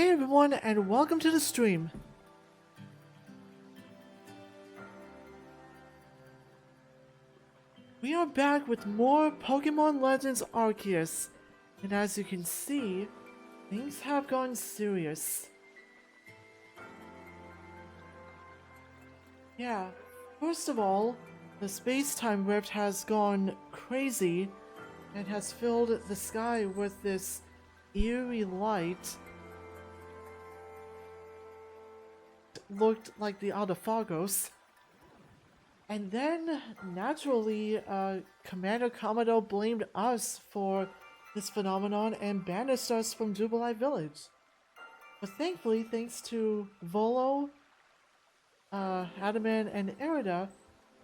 Hey everyone, and welcome to the stream. We are back with more Pokémon Legends Arceus, and as you can see, things have gone serious. Yeah, first of all, the space-time rift has gone crazy and has filled the sky with this eerie light. Looked like the Alphagos. And then, naturally, Commander Kamado blamed us for this phenomenon and banished us from Jubilee Village. But thankfully, thanks to Volo, Adaman, and Erida,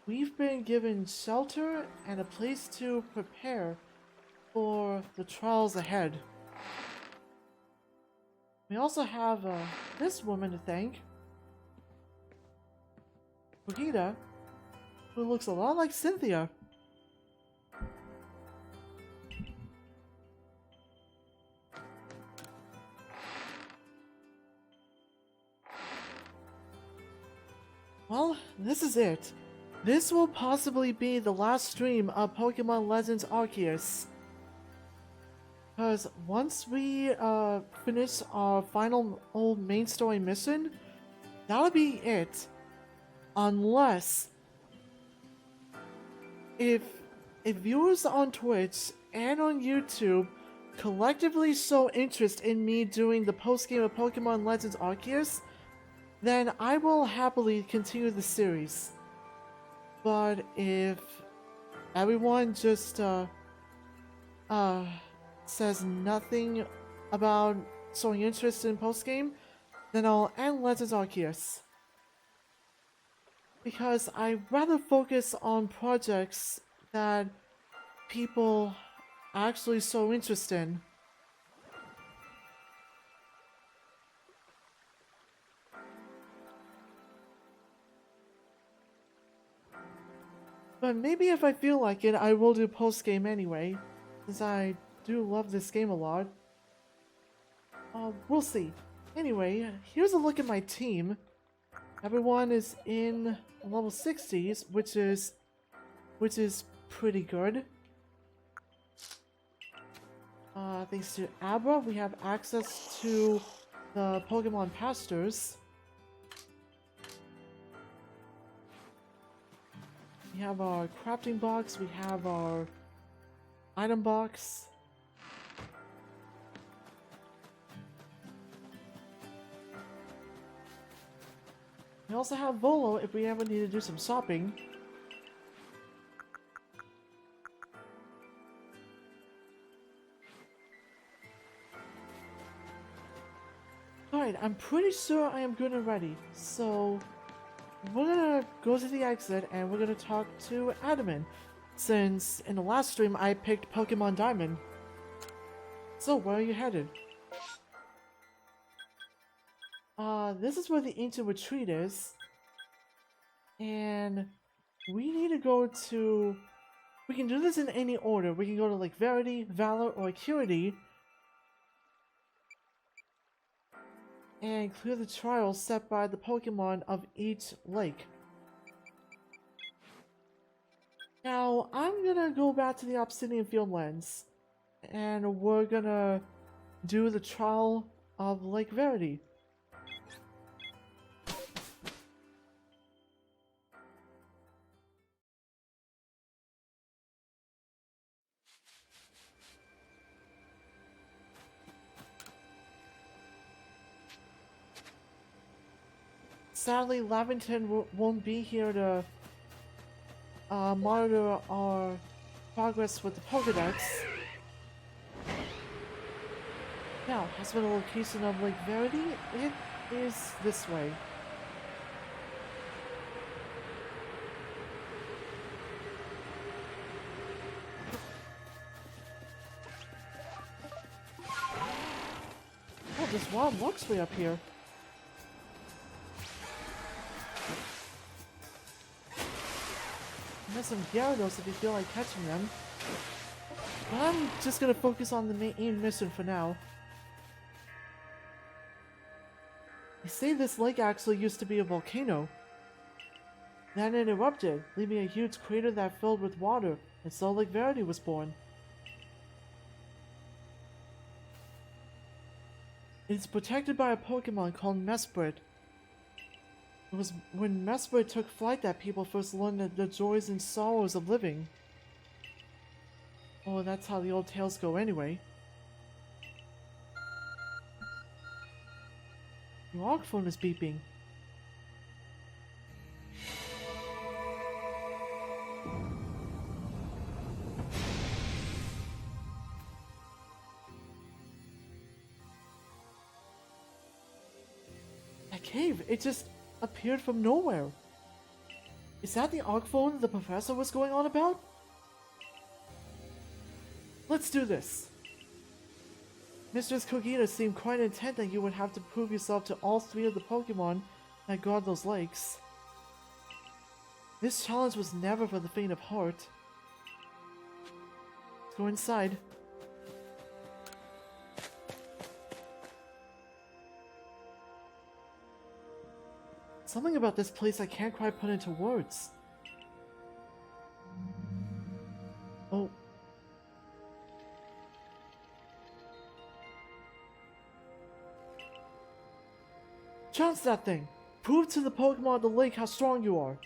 we've been given shelter and a place to prepare for the trials ahead. We also have this woman to thank, Fujita, who looks a lot like Cynthia. Well, this is it. This will possibly be the last stream of Pokémon Legends Arceus. Because once we finish our final old main story mission, that'll be it. Unless if viewers on Twitch and on YouTube collectively show interest in me doing the post-game of Pokémon Legends Arceus, then I will happily continue the series. But if everyone just says nothing about showing interest in post-game, then I'll end Legends Arceus. Because I'd rather focus on projects that people actually show interest in. But maybe if I feel like it, I will do post-game anyway, since I do love this game a lot. We'll see. Anyway, here's a look at my team. Everyone is in level 60s, which is pretty good. Thanks to Abra, we have access to the Pokemon Pastures. We have our crafting box, we have our item box. We also have Volo if we ever need to do some shopping. Alright, I'm pretty sure I am good and ready. So, we're gonna go to the exit and we're gonna talk to Adaman, since in the last stream I picked Pokemon Diamond. So, where are you headed? This is where the ancient retreat is. And we need to go to... We can do this in any order. We can go to like Verity, Valor, or Acuity. And clear the trials set by the Pokemon of each lake. Now, I'm gonna go back to the Obsidian Fieldlands. And we're gonna do the trial of Lake Verity. Sadly, Lavington won't be here to monitor our progress with the Pokedex. Now, as for the location of Lake Verity, it is this way. Oh, there's wild looks way up here. There's some Gyarados if you feel like catching them. But I'm just gonna focus on the main mission for now. They say this lake actually used to be a volcano. Then it erupted, leaving a huge crater that filled with water, and so Lake Verity was born. It's protected by a Pokemon called Mesprit. It was when Mesprit took flight that people first learned the joys and sorrows of living. Oh, that's how the old tales go anyway. Your ARC phone is beeping. That cave, it just appeared from nowhere. Is that the ARC phone the professor was going on about? Let's do this. Mistress Kogita seemed quite intent that you would have to prove yourself to all 3 of the Pokemon that guard those lakes. This challenge was never for the faint of heart. Let's go inside. Something about this place I can't quite put into words. Oh. Chance that thing! Prove to the Pokemon of the lake how strong you are!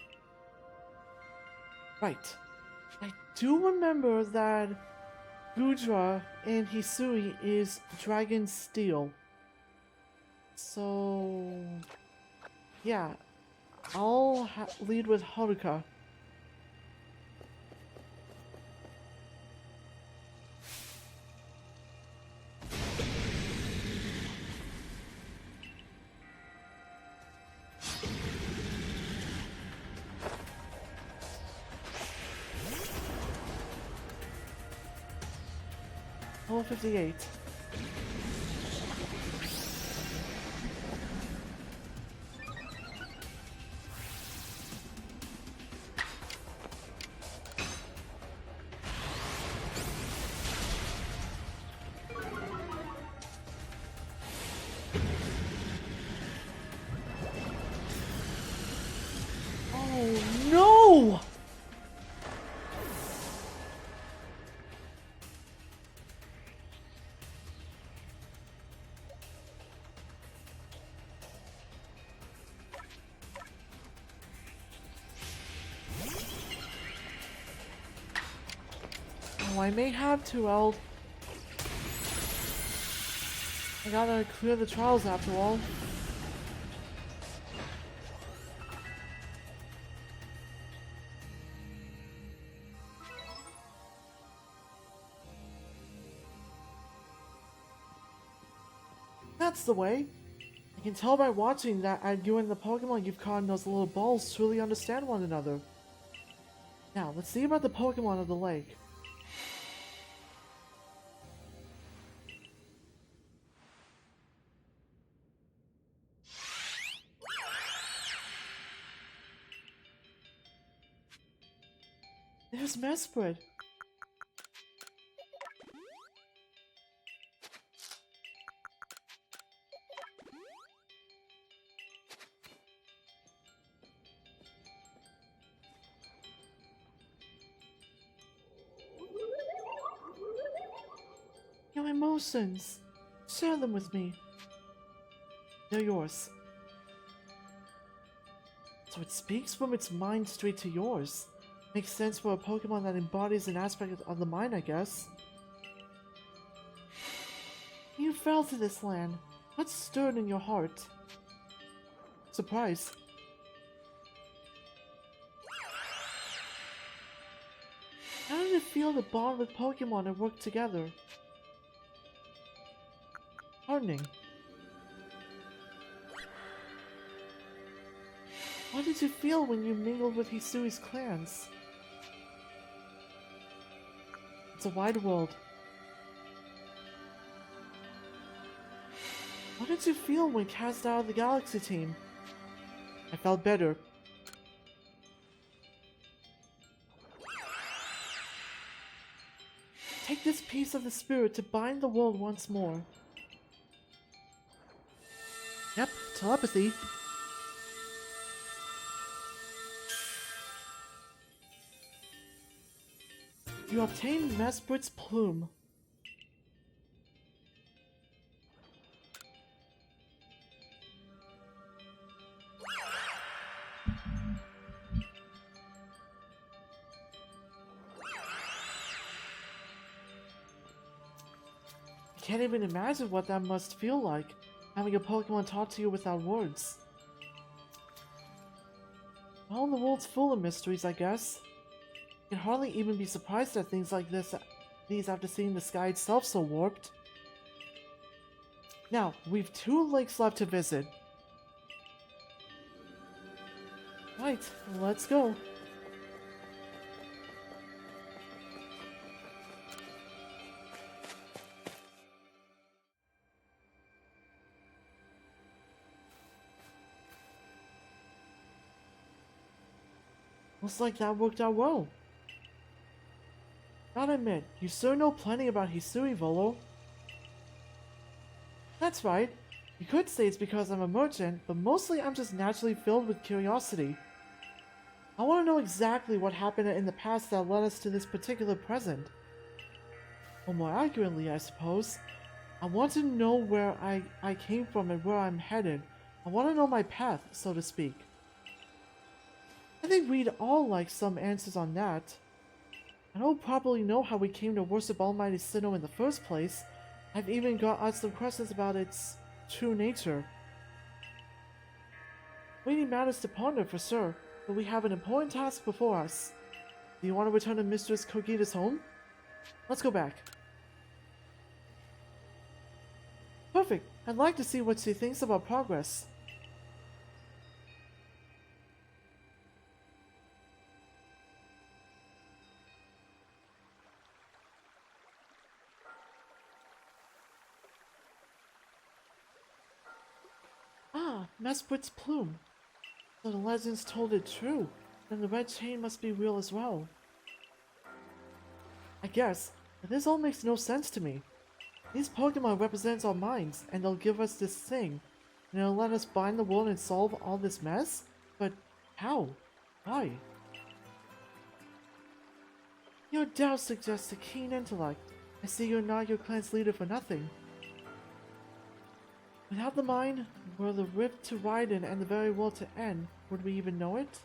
Right. I do remember that Gudra in Hisui is Dragon Steel. So... yeah. I'll lead with Haruka. Level 58. Oh no! Oh, I may have to, Eld. I gotta clear the trials after all. That's the way. I can tell by watching that you and the Pokemon you've caught in those little balls truly understand one another. Now, let's see about the Pokemon of the lake. There's Mesprit. Your emotions. Share them with me. They're yours. So it speaks from its mind straight to yours. Makes sense for a Pokemon that embodies an aspect of the mind, I guess. You fell to this land. What stirred in your heart? Surprise. How did it feel to bond with Pokemon and work together? Heartening. What did you feel when you mingled with Hisui's clans? It's a wide world. What did you feel when cast out of the Galaxy team? I felt better. Take this piece of the spirit to bind the world once more. Yep, telepathy. You obtained Mesprit's plume. I can't even imagine what that must feel like, having a Pokemon talk to you without words. Well, the world's full of mysteries, I guess. I can hardly even be surprised at things like these after seeing the sky itself so warped. Now, we've 2 lakes left to visit. Right, let's go. Looks like that worked out well. Gotta admit, you sure know plenty about Hisui, Volo. That's right. You could say it's because I'm a merchant, but mostly I'm just naturally filled with curiosity. I want to know exactly what happened in the past that led us to this particular present. Or more accurately, I suppose, I want to know where I came from and where I'm headed. I want to know my path, so to speak. I think we'd all like some answers on that. I don't properly know how we came to worship Almighty Sinnoh in the first place. I've even got asked some questions about its true nature. We need matters to ponder for sure, but we have an important task before us. Do you want to return to Mistress Kogita's home? Let's go back. Perfect. I'd like to see what she thinks about progress. Ah, Mesprit's plume. So the legends told it true. Then the red chain must be real as well. I guess, but this all makes no sense to me. These Pokemon represent our minds, and they'll give us this thing, and it'll let us bind the world and solve all this mess? But how? Why? Your doubt suggests a keen intellect. I see you're not your clan's leader for nothing. Without the mind, were the rift to widen and the very world to end, would we even know it?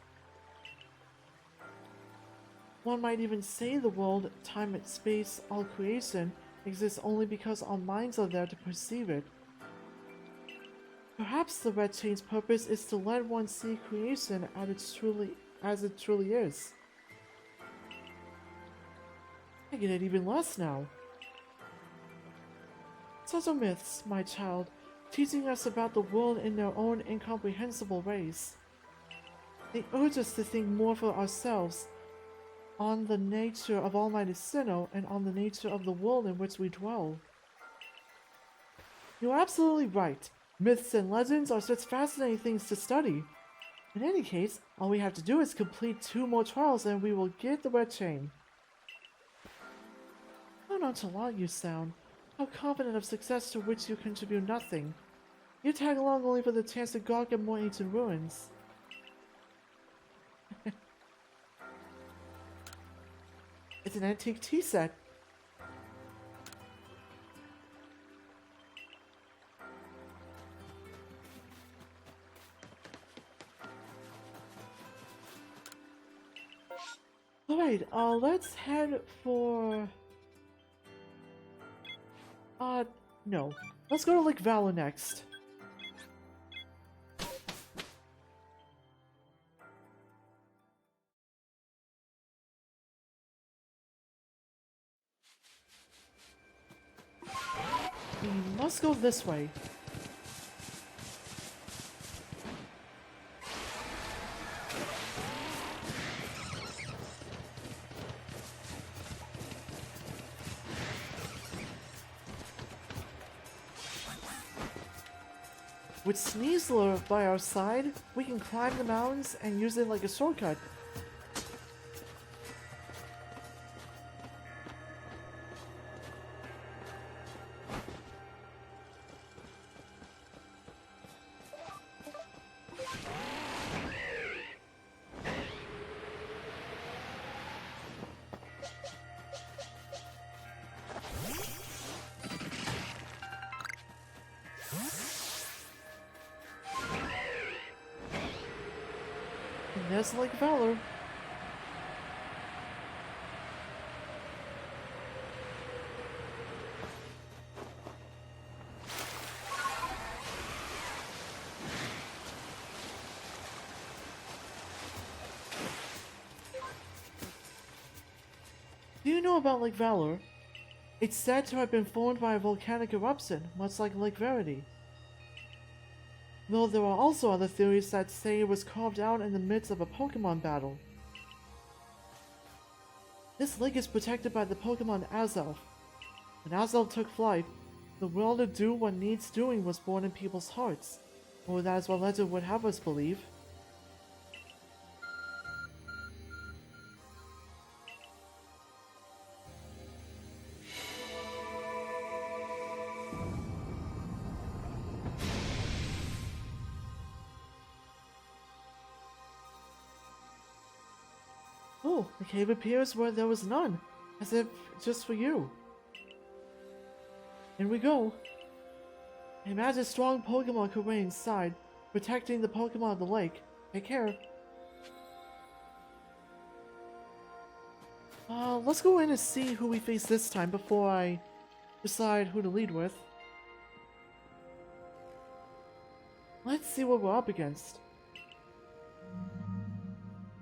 One might even say the world, time and space, all creation, exists only because our minds are there to perceive it. Perhaps the red chain's purpose is to let one see creation as it truly is. I get it even less now. Such are myths, my child, teaching us about the world in their own incomprehensible ways. They urge us to think more for ourselves, on the nature of Almighty Sinnoh and on the nature of the world in which we dwell. You're absolutely right. Myths and legends are such fascinating things to study. In any case, all we have to do is complete 2 more trials and we will get the red chain. How nonchalant you sound. How confident of success to which you contribute nothing. You tag along only for the chance to gawk at more ancient ruins. It's an antique tea set. Alright, let's head for... no. Let's go to Lake Valor next. We must go this way. With Sneasler by our side, we can climb the mountains and use it like a shortcut. There's Lake Valor. Do you know about Lake Valor? It's said to have been formed by a volcanic eruption, much like Lake Verity. Though there are also other theories that say it was carved out in the midst of a Pokémon battle. This lake is protected by the Pokémon Azelf. When Azelf took flight, the will to do what needs doing was born in people's hearts. Or that is what legend would have us believe. Oh, the cave appears where there was none, as if just for you. In we go. I imagine strong Pokemon could reign inside, protecting the Pokemon of the lake. Take care. Let's go in and see who we face this time before I decide who to lead with. Let's see what we're up against.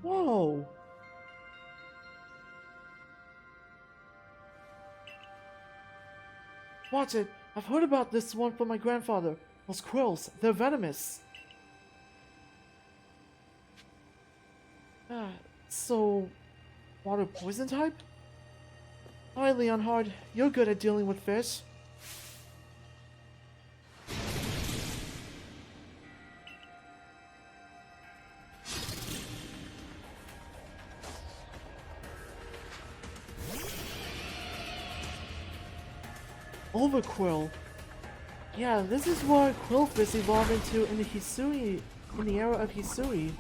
Whoa! Watch it! I've heard about this one from my grandfather. Those quills, they're venomous. So... water poison type? Alright, Leonhard, you're good at dealing with fish. Overquill. Yeah, this is what Quillfish evolved into in the era of Hisui.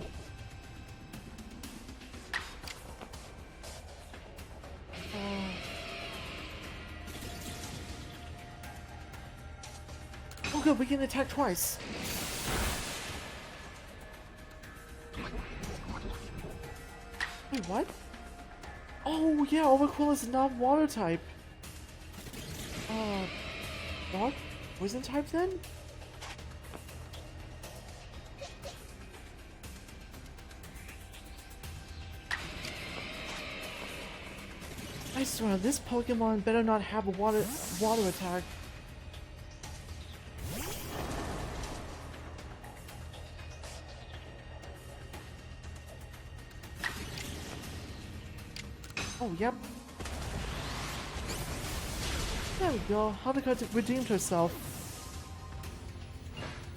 Oh good, we can attack twice. Wait, what? Oh yeah, Overquill is not water type. Dog? Poison type then? I swear, this Pokemon better not have a water attack. Oh, yep. There we go. Haruka redeemed herself.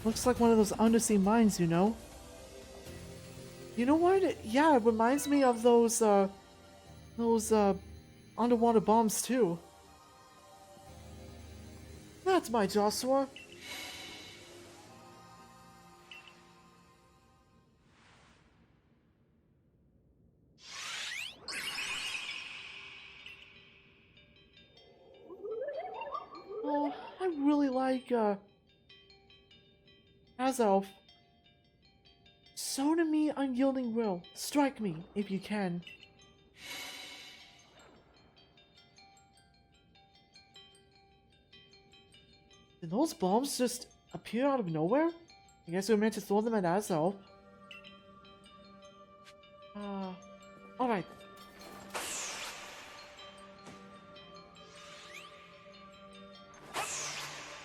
Looks like one of those undersea mines, you know? You know what? Yeah, it reminds me of those underwater bombs too. That's my Joshua. Oh, I really like, Azelf. Show to me unyielding will. Strike me, if you can. Did those bombs just appear out of nowhere? I guess we were meant to throw them at Azelf. Alright.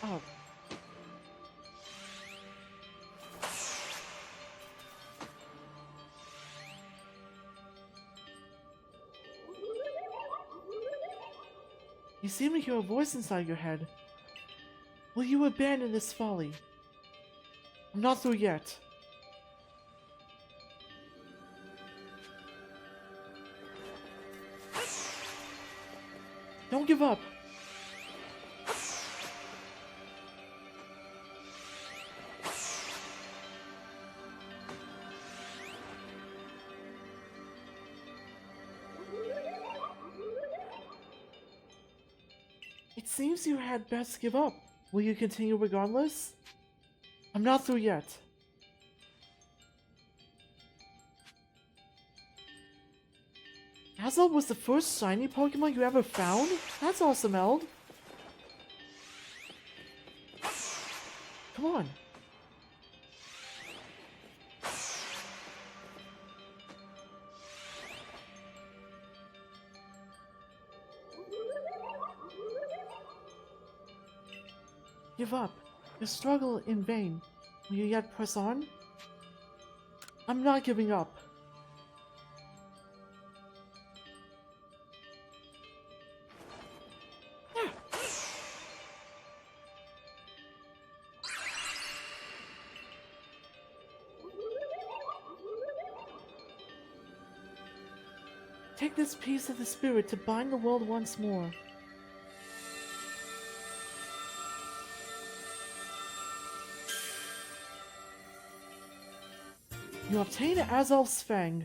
Oh. You seem to hear a voice inside your head. Will you abandon this folly? I'm not through yet. Don't give up. It seems you had best give up. Will you continue regardless? I'm not through yet. Hazel was the first shiny Pokemon you ever found? That's awesome, Eld. Come on. Give up. You struggle in vain. Will you yet press on? I'm not giving up. Take this piece of the spirit to bind the world once more. You obtain Azelf's Fang.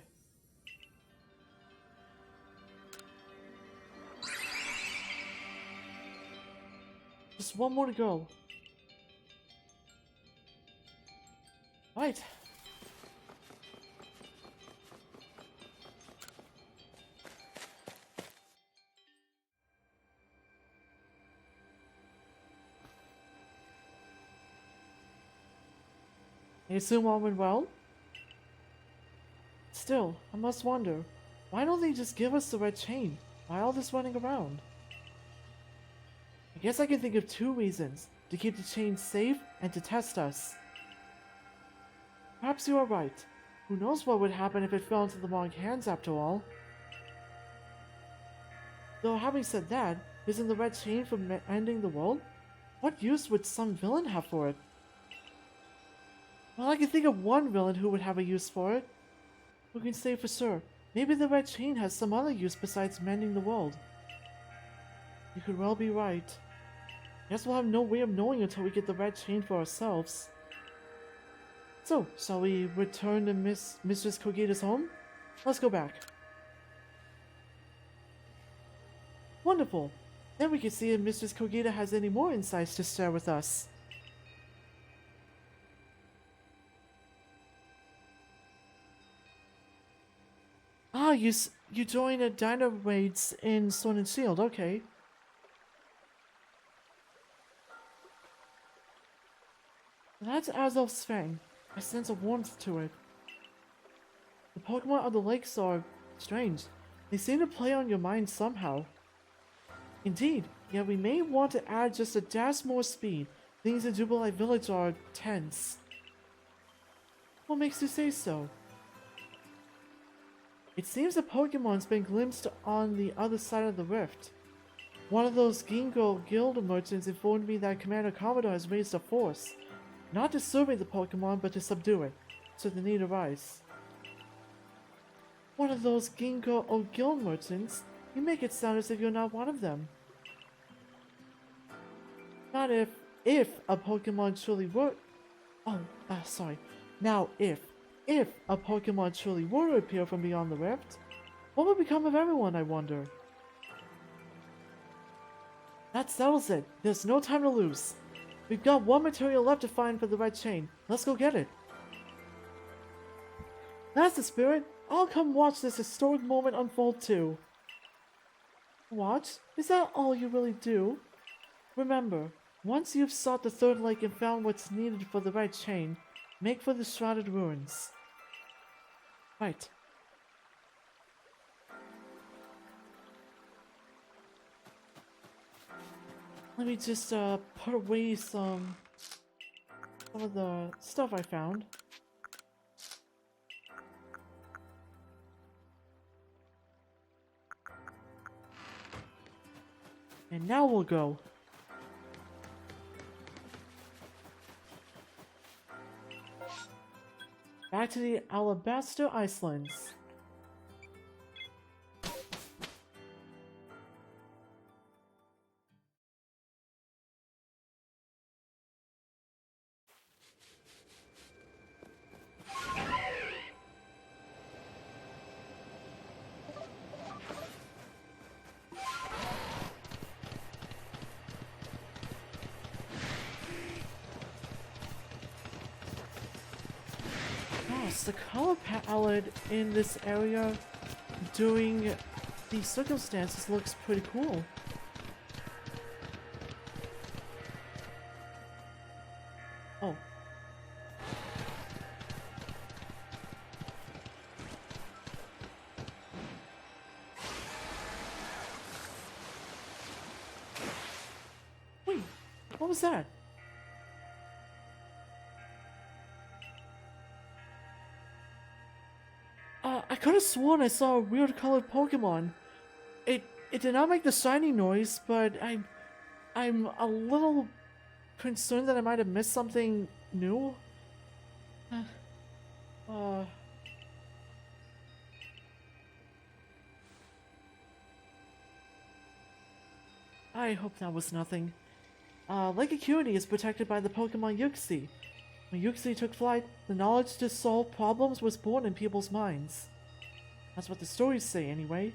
Just one more to go. Right. I assume all went well? Still, I must wonder, why don't they just give us the red chain? Why all this running around? I guess I can think of two reasons: to keep the chain safe and to test us. Perhaps you are right. Who knows what would happen if it fell into the wrong hands after all? Though having said that, isn't the red chain for ending the world? What use would some villain have for it? Well, I can think of one villain who would have a use for it. Who can say for sure? Maybe the red chain has some other use besides mending the world. You could well be right. Guess we'll have no way of knowing until we get the red chain for ourselves. So, shall we return to Mistress Kogita's home? Let's go back. Wonderful! Then we can see if Mistress Kogita has any more insights to share with us. Ah, you joined a Dino Raids in Sword and Shield, okay. That's Azelf's Fang. I sense a warmth to it. The Pokemon of the lakes are strange. They seem to play on your mind somehow. Indeed, yet we may want to add just a dash more speed. Things in Jubilee Village are tense. What makes you say so? It seems a Pokemon's been glimpsed on the other side of the rift. One of those Ginkgo guild merchants informed me that Commander Commodore has raised a force. Not to survey the Pokemon, but to subdue it, should the need arise. One of those Ginkgo guild merchants? You make it sound as if you're not one of them. Not if a Pokemon truly were... sorry. Now if a Pokemon truly were to appear from beyond the rift, what would become of everyone, I wonder? That settles it. There's no time to lose. We've got one material left to find for the red chain. Let's go get it. That's the spirit. I'll come watch this historic moment unfold too. Watch? Is that all you really do? Remember, once you've sought the third lake and found what's needed for the red chain, make for the Shrouded Ruins. Right. Let me just put away some of the stuff I found. And now we'll go. Back to the Alabaster Icelands. The color palette in this area during these circumstances looks pretty cool. Oh. Wait, what was that? I could have sworn I saw a weird colored Pokemon. It did not make the shiny noise, but I'm a little concerned that I might have missed something new. Uh, I hope that was nothing. Lake Acuity is protected by the Pokemon Yuxi. When Yuxi took flight, the knowledge to solve problems was born in people's minds. That's what the stories say, anyway.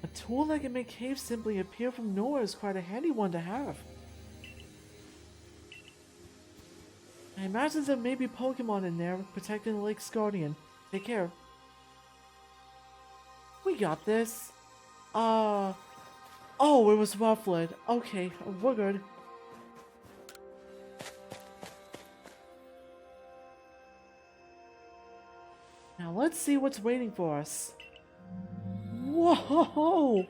A tool that can make caves simply appear from nowhere is quite a handy one to have. I imagine there may be Pokemon in there protecting the lake's guardian. Take care. We got this. Oh, it was Rufflet. Okay, we're good. Now let's see what's waiting for us. Whoa!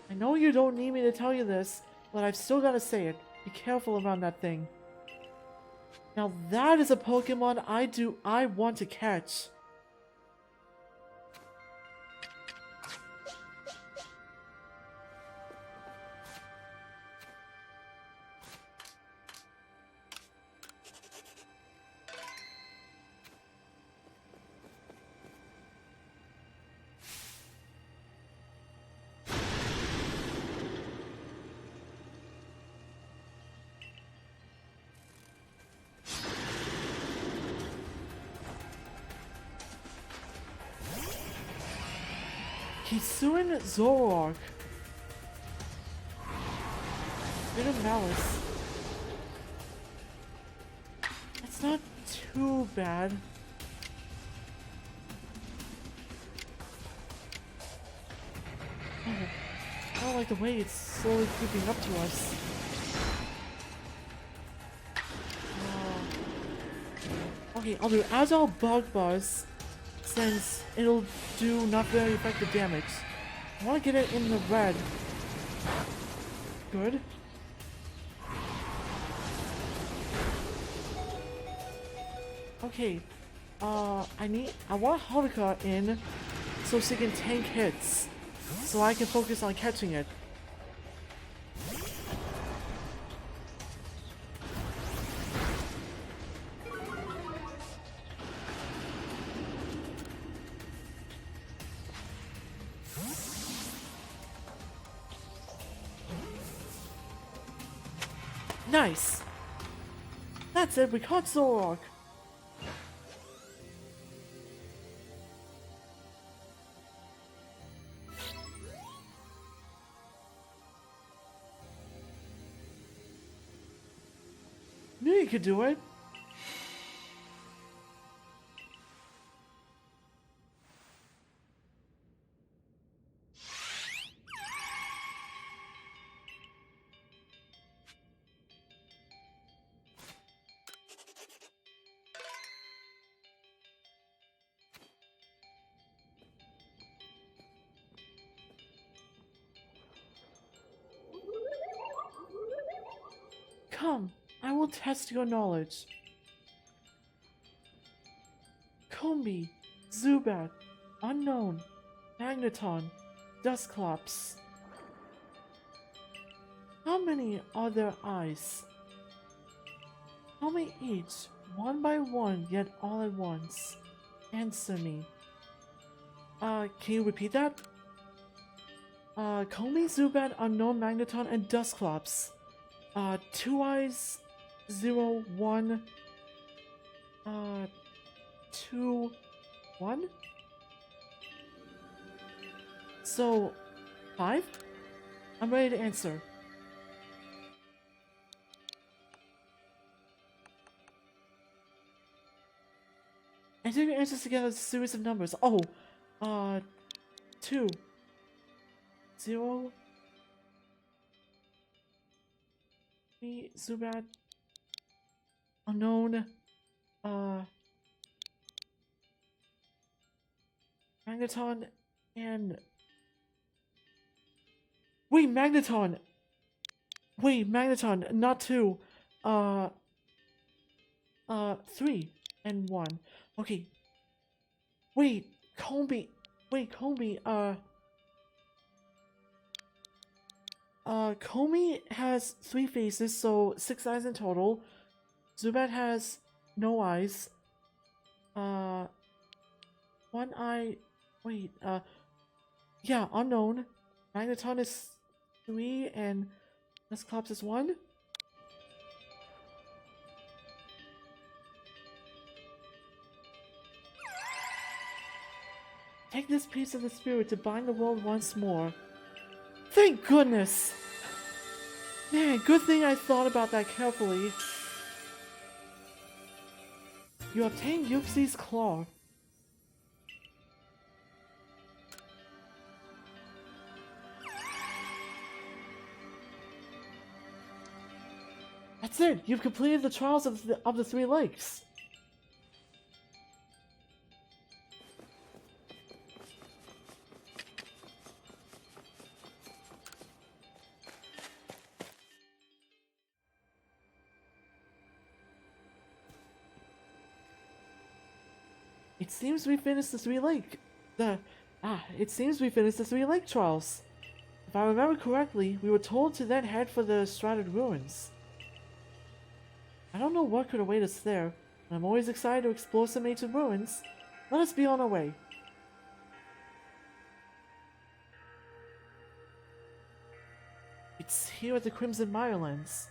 I know you don't need me to tell you this, but I've still got to say it. Be careful around that thing. Now that is a Pokemon I want to catch. Kisuin Zoroark. Bit of malice. That's not too bad. Oh, I don't like the way it's slowly creeping up to us. Okay, I'll do Agile Bug Buzz, since it'll do not very effective damage. I want to get it in the red. Good. Okay, I want Haruka in so she can tank hits, so I can focus on catching it. Nice! That's it, we caught Zoroark! Knew you could do it! Come, I will test your knowledge. Combi, Zubat, Unknown, Magneton, Dusclops. How many are their eyes? Tell me each, one by one, yet all at once. Answer me. Can you repeat that? Combi, Zubat, Unknown, Magneton, and Dusclops. 2 eyes, 0, 1. 2, 1? So, 5? I'm ready to answer. Enter your answers together as a series of numbers. Oh, 2, 0, 3, Zubat, unknown, Magneton, and... Wait, Magneton! Wait, Magneton, not 2. 3 and 1. Okay. Wait, Combi. Wait, Combi, Comey has 3 faces, so 6 eyes in total. Zubat has no eyes. 1 eye. Wait, yeah, unknown. Magneton is 3 and Dusclops is 1. Take this piece of the spirit to bind the world once more. Thank goodness! Man, good thing I thought about that carefully. You obtain Yuxi's claw. That's it! You've completed the trials of the 3 lakes! It seems we finished the 3 lake... It seems we finished the 3 lake trials. If I remember correctly, we were told to then head for the Shrouded Ruins. I don't know what could await us there, but I'm always excited to explore some ancient ruins. Let us be on our way. It's here at the Crimson Mirelands.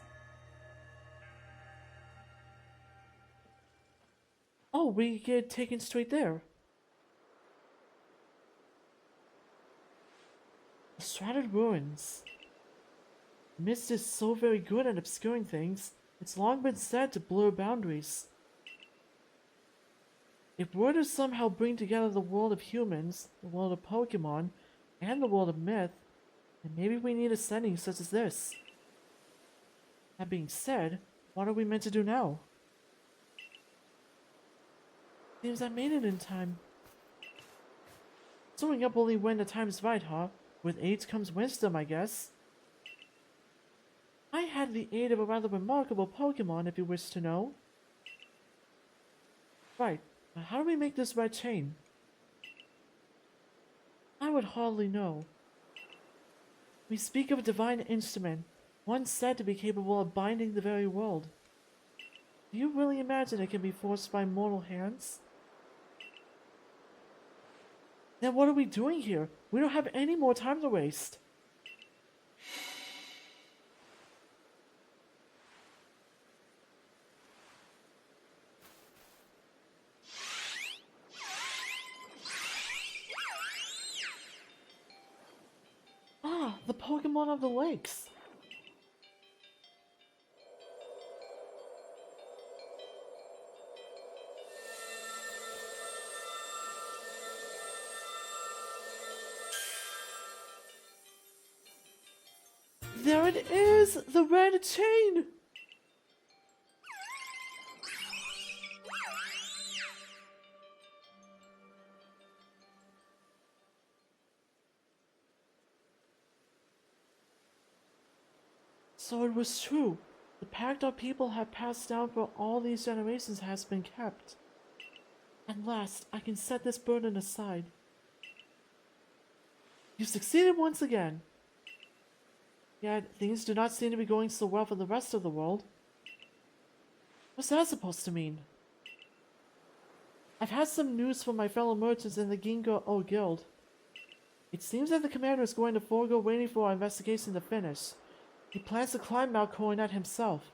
Oh, we get taken straight there. The Shrouded Ruins. Mist is so very good at obscuring things. It's long been said to blur boundaries. If we're to somehow bring together the world of humans, the world of Pokemon, and the world of myth, then maybe we need a setting such as this. That being said, what are we meant to do now? Seems I made it in time. Sewing up only when the time's right, huh? With age comes wisdom, I guess. I had the aid of a rather remarkable Pokemon, if you wish to know. Right, but how do we make this red chain? I would hardly know. We speak of a divine instrument, one said to be capable of binding the very world. Do you really imagine it can be forced by mortal hands? Then what are we doing here? We don't have any more time to waste. Ah, the Pokemon of the lakes. There it is! The red chain! So it was true. The pact our people have passed down for all these generations has been kept. At last, I can set this burden aside. You succeeded once again. Yet, things do not seem to be going so well for the rest of the world. What's that supposed to mean? I've had some news from my fellow merchants in the Gingo-O Guild. It seems that the commander is going to forego waiting for our investigation to finish. He plans to climb Mount Coronet himself.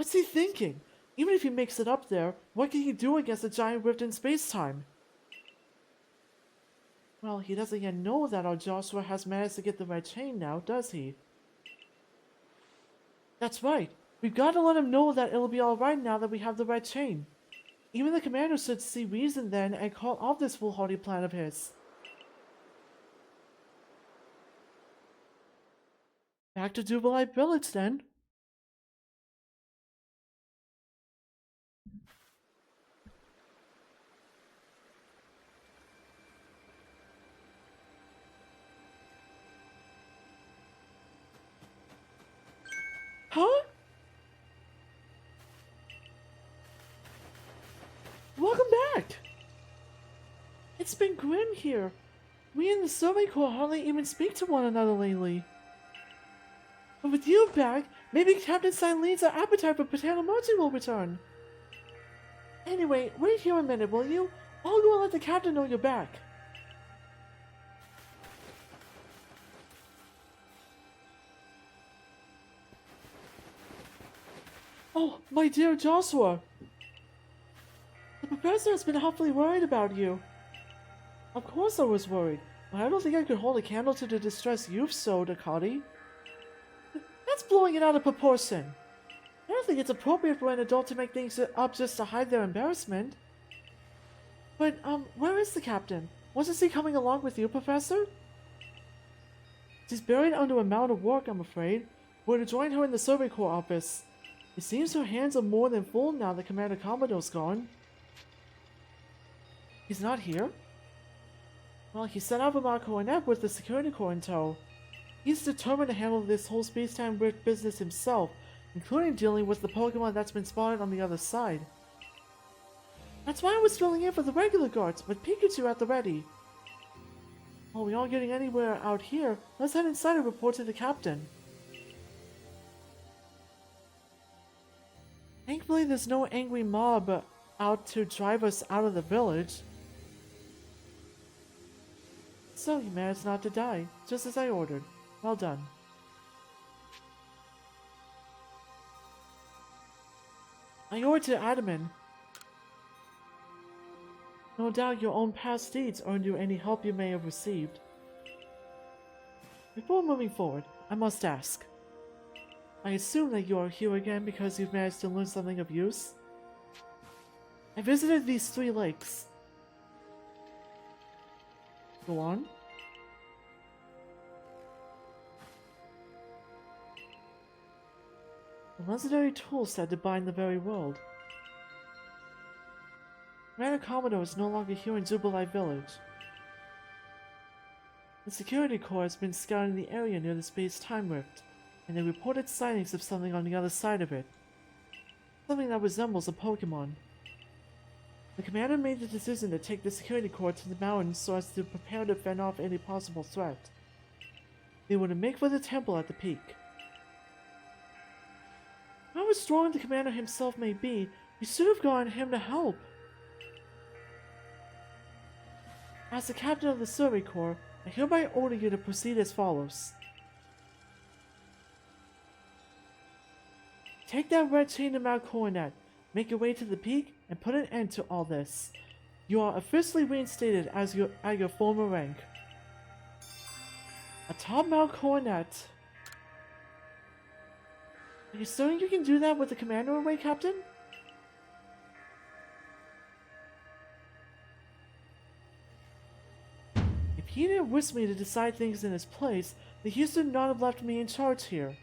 What's he thinking? Even if he makes it up there, what can he do against a giant rift in space-time? Well, he doesn't yet know that our Joshua has managed to get the red chain now, does he? That's right. We've got to let him know that it'll be alright now that we have the red chain. Even the commander should see reason then and call off this foolhardy plan of his. Back to Jubilee Village then. Huh? Welcome back! It's been grim here. We in the Survey Corps hardly even speak to one another lately. But with you back, maybe Captain Silene's appetite for potato mochi will return. Anyway, wait here a minute, will you? I'll go and let the captain know you're back. Oh, my dear Joshua. The professor has been awfully worried about you. Of course I was worried, but I don't think I could hold a candle to the distress you've sowed, Akati. That's blowing it out of proportion. I don't think it's appropriate for an adult to make things up just to hide their embarrassment. But, where is the captain? Wasn't he coming along with you, Professor? She's buried under a mound of work, I'm afraid. We're to join her in the Survey Corps office. It seems her hands are more than full now that Commander Commodore's gone. He's not here? Well, he set out with our coronet with the security corps in tow. He's determined to handle this whole space-time rift business himself, including dealing with the Pokemon that's been spotted on the other side. That's why I was filling in for the regular guards, with Pikachu at the ready. While we aren't getting anywhere out here, let's head inside and report to the captain. Thankfully, there's no angry mob out to drive us out of the village. So you managed not to die, just as I ordered. Well done. I owe it to Adaman. No doubt your own past deeds earned you any help you may have received. Before moving forward, I must ask. I assume that you are here again because you've managed to learn something of use? I visited these 3 lakes. Go on. The legendary tool said to bind the very world. Commander Commodore is no longer here in Jubilee Village. The security corps has been scouting the area near the space-time rift, and they reported sightings of something on the other side of it. Something that resembles a Pokémon. The commander made the decision to take the security corps to the mountains so as to prepare to fend off any possible threat. They were to make for the temple at the peak. However strong the commander himself may be, you should have gotten him to help. As the captain of the Survey Corps, I hereby order you to proceed as follows. Take that red chain to Mount Coronet, make your way to the peak, and put an end to all this. You are officially reinstated as at your former rank. Atop Mount Coronet. Are you certain you can do that with the commander away, Captain? If he didn't wish me to decide things in his place, then he should not have left me in charge here.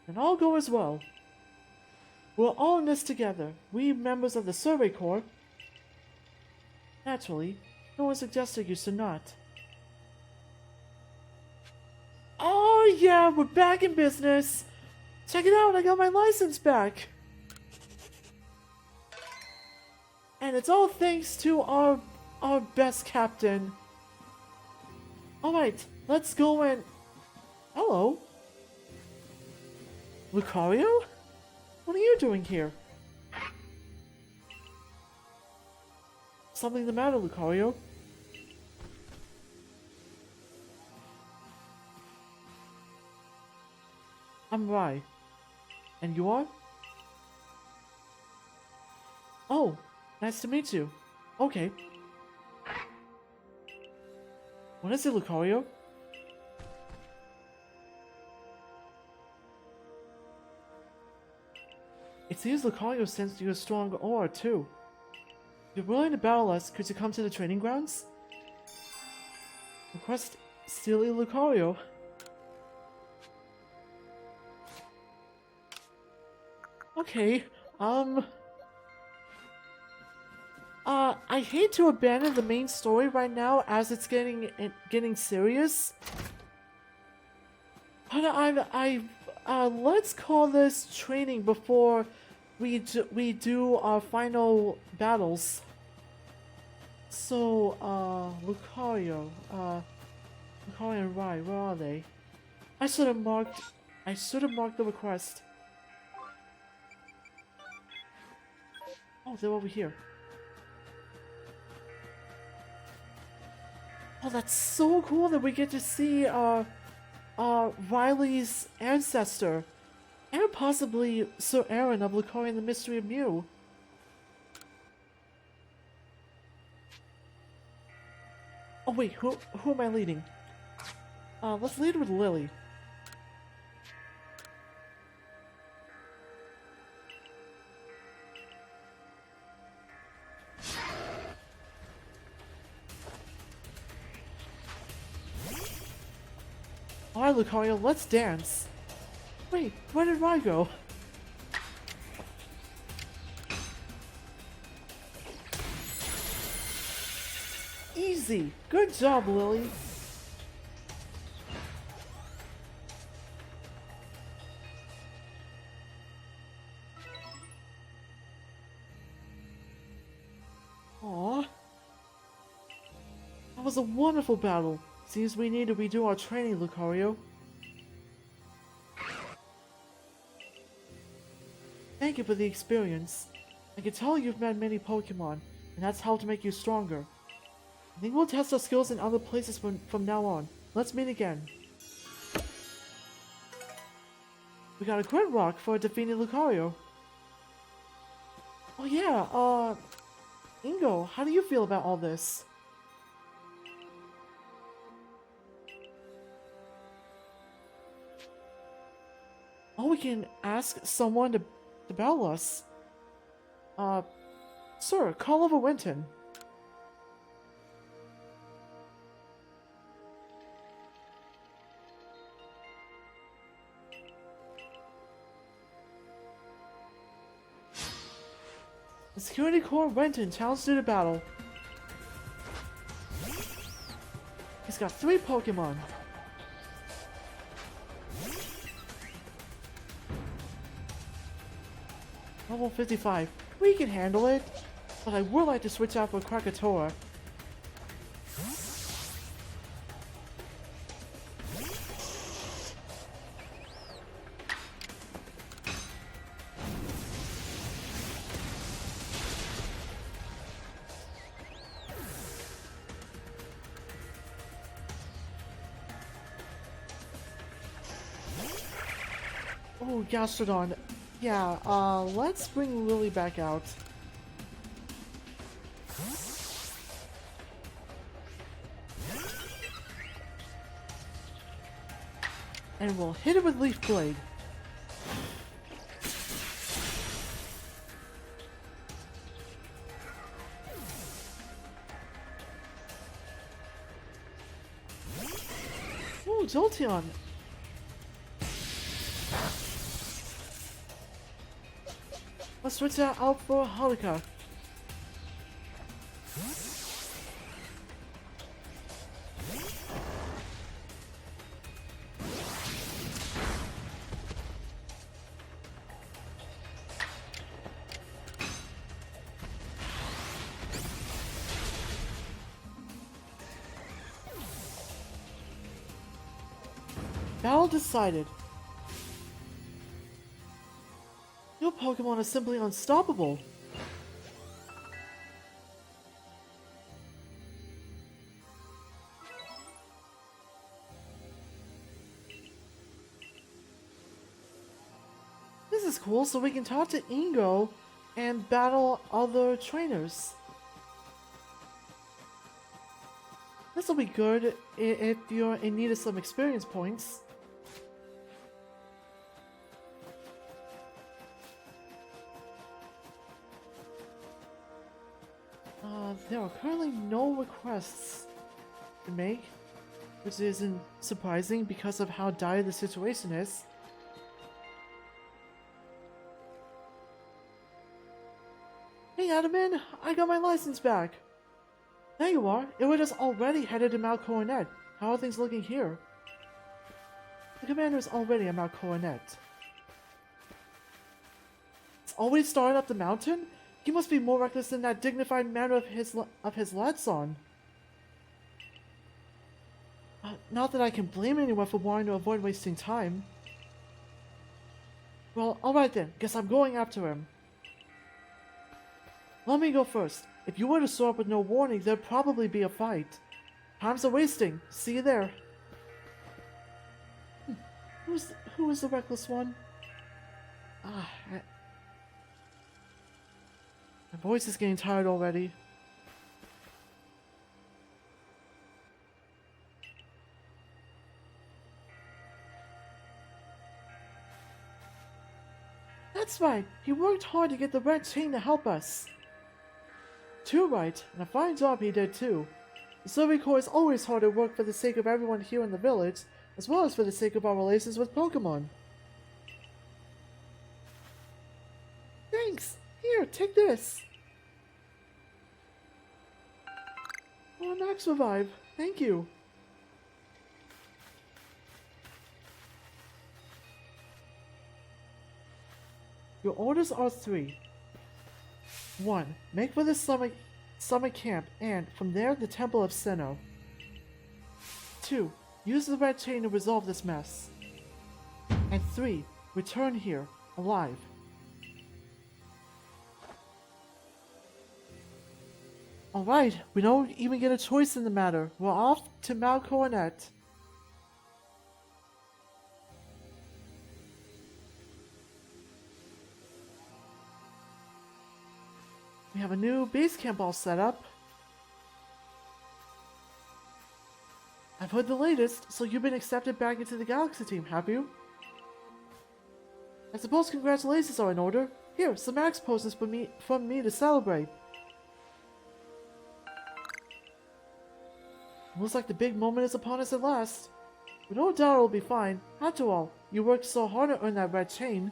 Then all go as well. We're all in this together, we members of the Survey Corps. Naturally, no one suggested you should not. Oh yeah, we're back in business! Check it out, I got my license back! And it's all thanks to our best captain. Alright, let's go and... Hello? Lucario? What are you doing here? Something the matter, Lucario? I'm Rai. And you are? Oh, nice to meet you. Okay. What is it, Lucario? It seems Lucario sensed your strong aura, too. If you're willing to battle us, could you come to the training grounds? Request Steely Lucario. Okay, I hate to abandon the main story right now as it's getting serious. But let's call this training before we do our final battles. So, Lucario, Lucario and Rai, where are they? I should have marked the request. Oh, they're over here. Oh, that's so cool that we get to see, Riley's ancestor. And possibly Sir Aaron of Lucario and the Mystery of Mew. Oh wait, who am I leading? Let's lead with Lily. Alright, Lucario, let's dance. Wait, where did Rai go? Easy! Good job, Lily! Aww. That was a wonderful battle. Seems we need to redo our training, Lucario. Thank you for the experience. I can tell you've met many Pokémon, and that's helped make you stronger. I think we'll test our skills in other places from now on. Let's meet again. We got a crit rock for defeating Lucario. Oh yeah, Ingo, how do you feel about all this? Oh, we can ask someone to battle us. Sir, call over Winton. The Security Corps Winton challenged you to battle. He's got 3 Pokemon. Level 55. We can handle it. But I would like to switch out for Krakatoa. Oh, Gastrodon. Yeah, let's bring Lily back out. And we'll hit it with Leaf Blade. Ooh, Jolteon! Let's switch that out for Holika. Battle decided. Your Pokemon is simply unstoppable. This is cool, so we can talk to Ingo and battle other trainers. This'll be good if you're in need of some experience points. There are currently no requests to make, which isn't surprising because of how dire the situation is. Hey Adamant, I got my license back! There you are! Irida's already headed to Mount Coronet. How are things looking here? The commander's already at Mount Coronet. It's already started up the mountain? He must be more reckless than that dignified manner of his Ladson. Not that I can blame anyone for wanting to avoid wasting time. Well, alright then. Guess I'm going after him. Let me go first. If you were to show up with no warning, there'd probably be a fight. Time's a wasting. See you there. Who is the reckless one? My voice is getting tired already. That's right. He worked hard to get the red chain to help us. Too right, and a fine job he did too. The Survey Corps is always hard at work for the sake of everyone here in the village, as well as for the sake of our relations with Pokemon. Thanks! Here, take this! Oh, Max Revive. Thank you. Your orders are 3. 1. Make for the summer camp, and from there the Temple of Sinnoh. 2. Use the red chain to resolve this mess. And 3. Return here, alive. Alright, we don't even get a choice in the matter. We're off to Mount Coronet. We have a new base camp all set up. I've heard the latest, so you've been accepted back into the Galaxy team, have you? I suppose congratulations are in order. Here, some max poses from me to celebrate. Looks like the big moment is upon us at last. But no doubt it'll be fine. After all, you worked so hard to earn that red chain.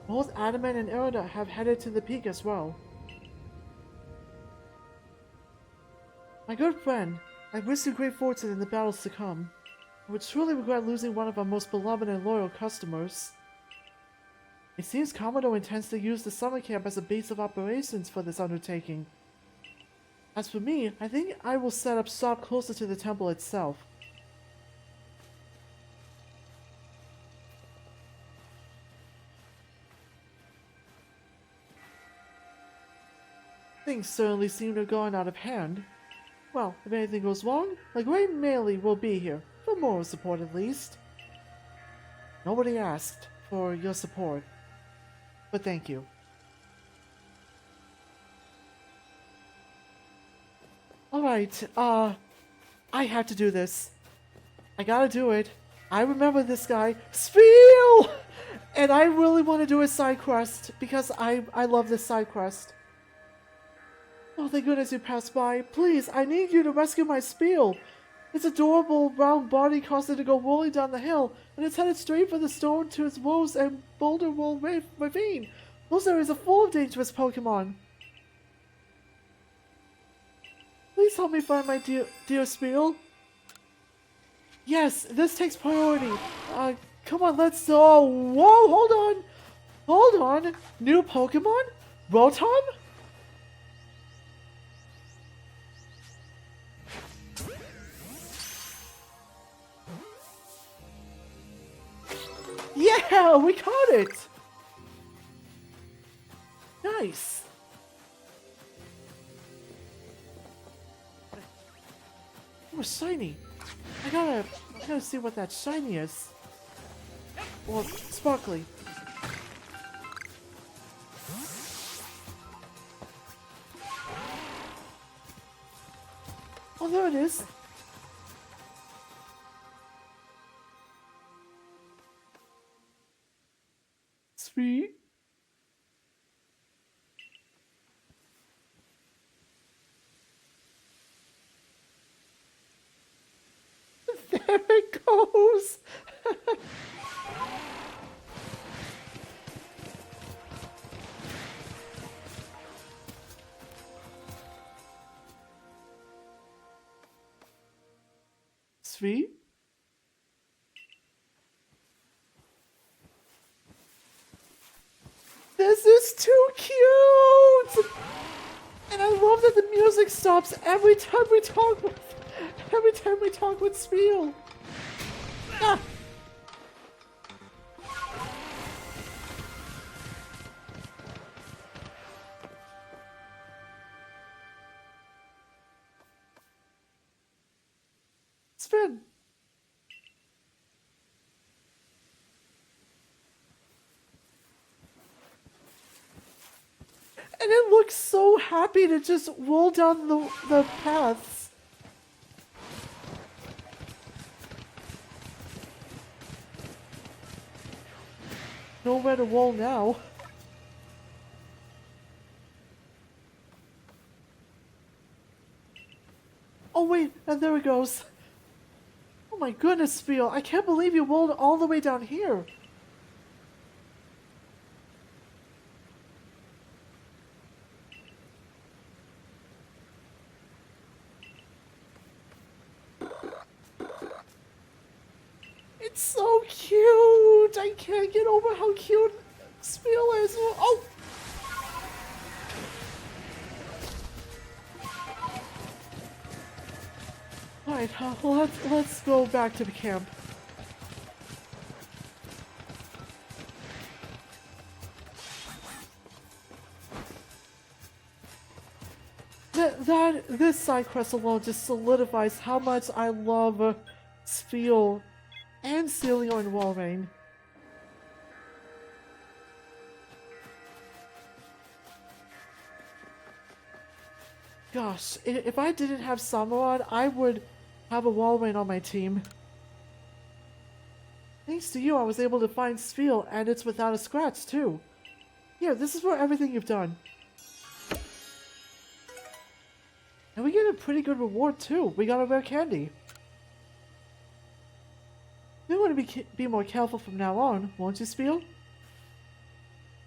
Both Adamant and Irida have headed to the peak as well. My good friend, I wish you great fortune in the battles to come. I would truly regret losing one of our most beloved and loyal customers. It seems Commodore intends to use the summer camp as a base of operations for this undertaking. As for me, I think I will set up shop closer to the temple itself. Things certainly seem to have gone out of hand. Well, if anything goes wrong, the Great Melee will be here, for moral support at least. Nobody asked for your support, but thank you. Alright, I have to do this. I gotta do it. I remember this guy, Spiel! And I really want to do a side quest, because I love this side quest. Oh, thank goodness you passed by. Please, I need you to rescue my Spiel. Its adorable round body caused it to go rolling down the hill, and it's headed straight for the Stone Tooth Rose and Boulder Roll Ravine. Those areas are full of dangerous Pokemon. Please help me find my dear Spiel. Yes, this takes priority. Come on, let's go. Whoa, hold on. Hold on. New Pokemon? Rotom? Yeah, we caught it! Nice! It was shiny. I gotta see what that shiny is. Or sparkly. Oh, there it is. Sweet. There it goes. Sweet. This is too cute! And I love that the music stops every time we talk with Spiel. Ah. Spin. And it looks so happy to just roll down the paths. Nowhere to roll now. Oh wait, and there it goes. Oh my goodness, Spiel, I can't believe you rolled all the way down here. It's so cute! I can't get over how cute Spiel is. Oh! Alright, let's go back to the camp. This side quest alone just solidifies how much I love Spiel and Celio and Walrein. Gosh, if I didn't have Samurad, I would have a Walrein on my team. Thanks to you, I was able to find Spiel, and it's without a scratch, too. Here, this is for everything you've done. And we get a pretty good reward, too. We got a rare candy. You want to be more careful from now on, won't you, Spiel?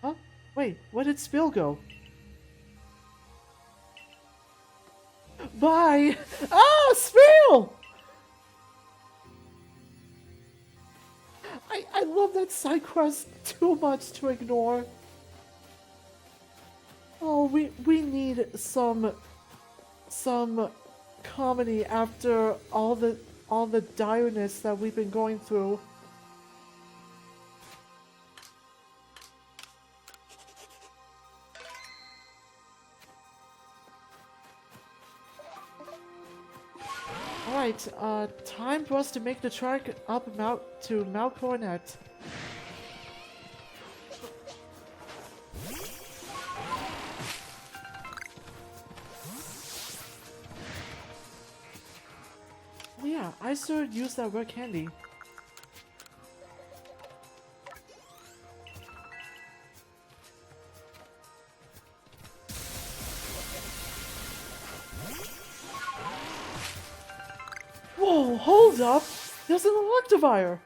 Huh? Wait, where did Spiel go? Bye! Ah, Spiel! I love that side quest too much to ignore. Oh, we need some comedy after all the direness that we've been going through. Alright, time for us to make the trek up to Mount Coronet. Oh yeah, I should use that rare candy. Whoa, hold up! There's an Electivire!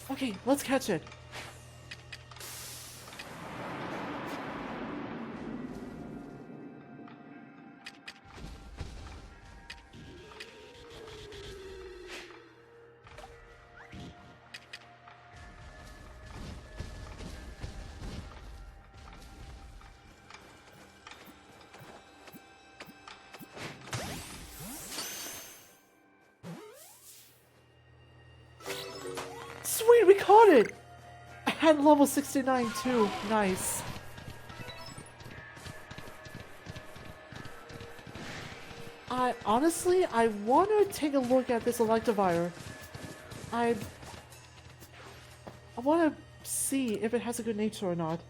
Okay, let's catch it. Sweet, we caught it! At level 69 too. Nice. I want to take a look at this Electivire. I want to see if it has a good nature or not.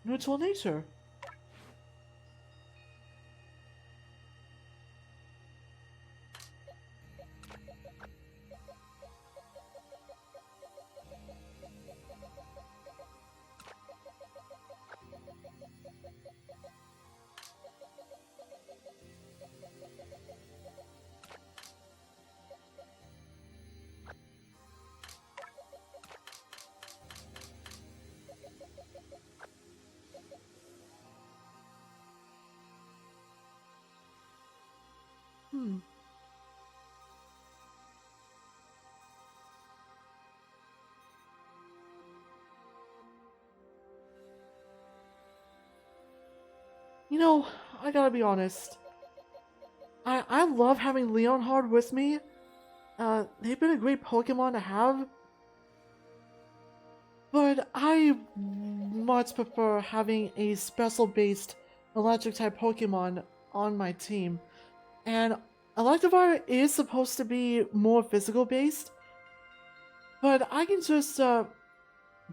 Neutral nature. Hmm. You know, I gotta be honest. I love having Leonhard with me. They've been a great Pokemon to have. But I much prefer having a special-based electric-type Pokemon on my team. And Electivire is supposed to be more physical-based, but I can just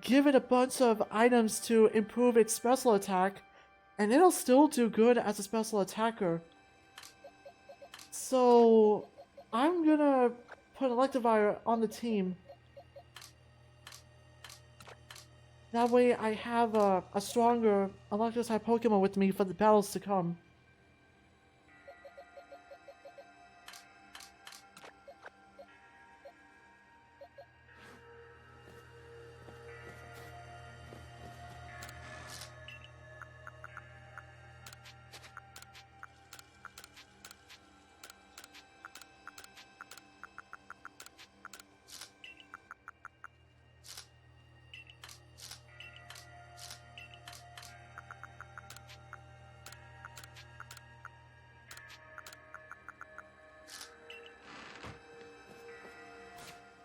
give it a bunch of items to improve its special attack, and it'll still do good as a special attacker. So I'm gonna put Electivire on the team. That way I have a stronger electric-type Pokemon with me for the battles to come.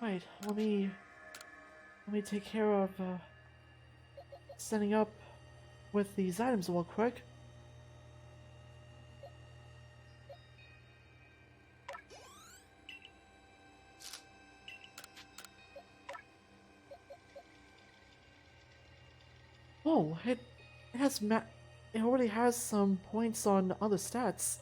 Wait, let me take care of setting up with these items real quick. Oh, it has it already has some points on other stats.